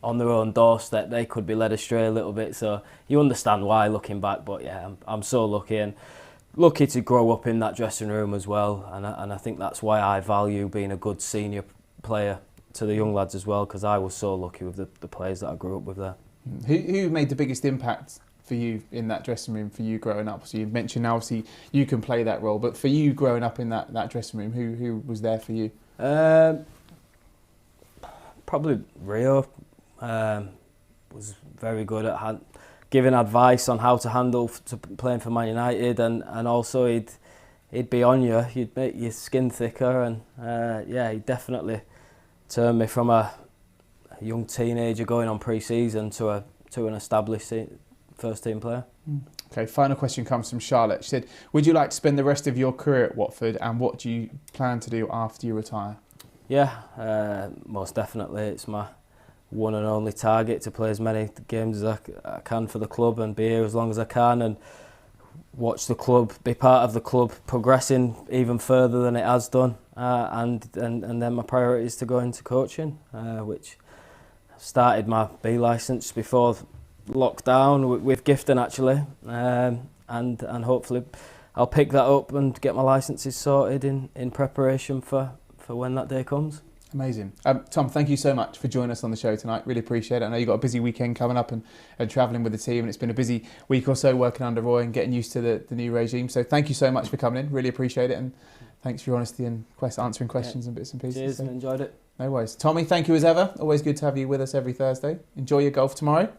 on their own doorstep, they could be led astray a little bit. So you understand why looking back. But yeah, I'm so lucky to grow up in that dressing room as well. And I think that's why I value being a good senior player to the young lads as well, because I was so lucky with the players that I grew up with there. Who made the biggest impact for you in that dressing room, for you growing up? So you mentioned now, obviously you can play that role, but for you growing up in that dressing room, who was there for you? Probably Rio. Was very good at giving advice on how to handle playing for Man United, and also he'd be on you, he'd make your skin thicker, and yeah, he definitely turned me from a young teenager going on pre-season to an established first team player. Okay, final question comes from Charlotte. She said, would you like to spend the rest of your career at Watford, and what do you plan to do after you retire? Yeah, most definitely. It's my one and only target to play as many games as I can for the club and be here as long as I can and watch the club, be part of the club progressing even further than it has done, and then my priority is to go into coaching, which started my B licence before lockdown with gifting actually, and hopefully I'll pick that up and get my licences sorted in preparation for when that day comes. Amazing. Tom, thank you so much for joining us on the show tonight. Really appreciate it. I know you've got a busy weekend coming up and travelling with the team, and it's been a busy week or so working under Roy and getting used to the new regime. So thank you so much for coming in. Really appreciate it, and thanks for your honesty and answering questions and bits and pieces. Cheers, and enjoyed it. No worries. Tommy, thank you as ever. Always good to have you with us every Thursday. Enjoy your golf tomorrow.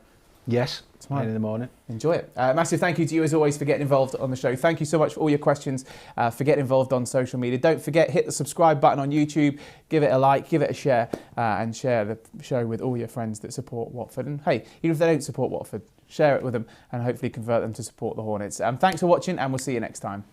Yes, tomorrow in the morning. Enjoy it. Massive thank you to you as always for getting involved on the show. Thank you so much for all your questions, for getting involved on social media. Don't forget, hit the subscribe button on YouTube, give it a like, give it a share, and share the show with all your friends that support Watford. And hey, even if they don't support Watford, share it with them and hopefully convert them to support the Hornets. Thanks for watching, and we'll see you next time.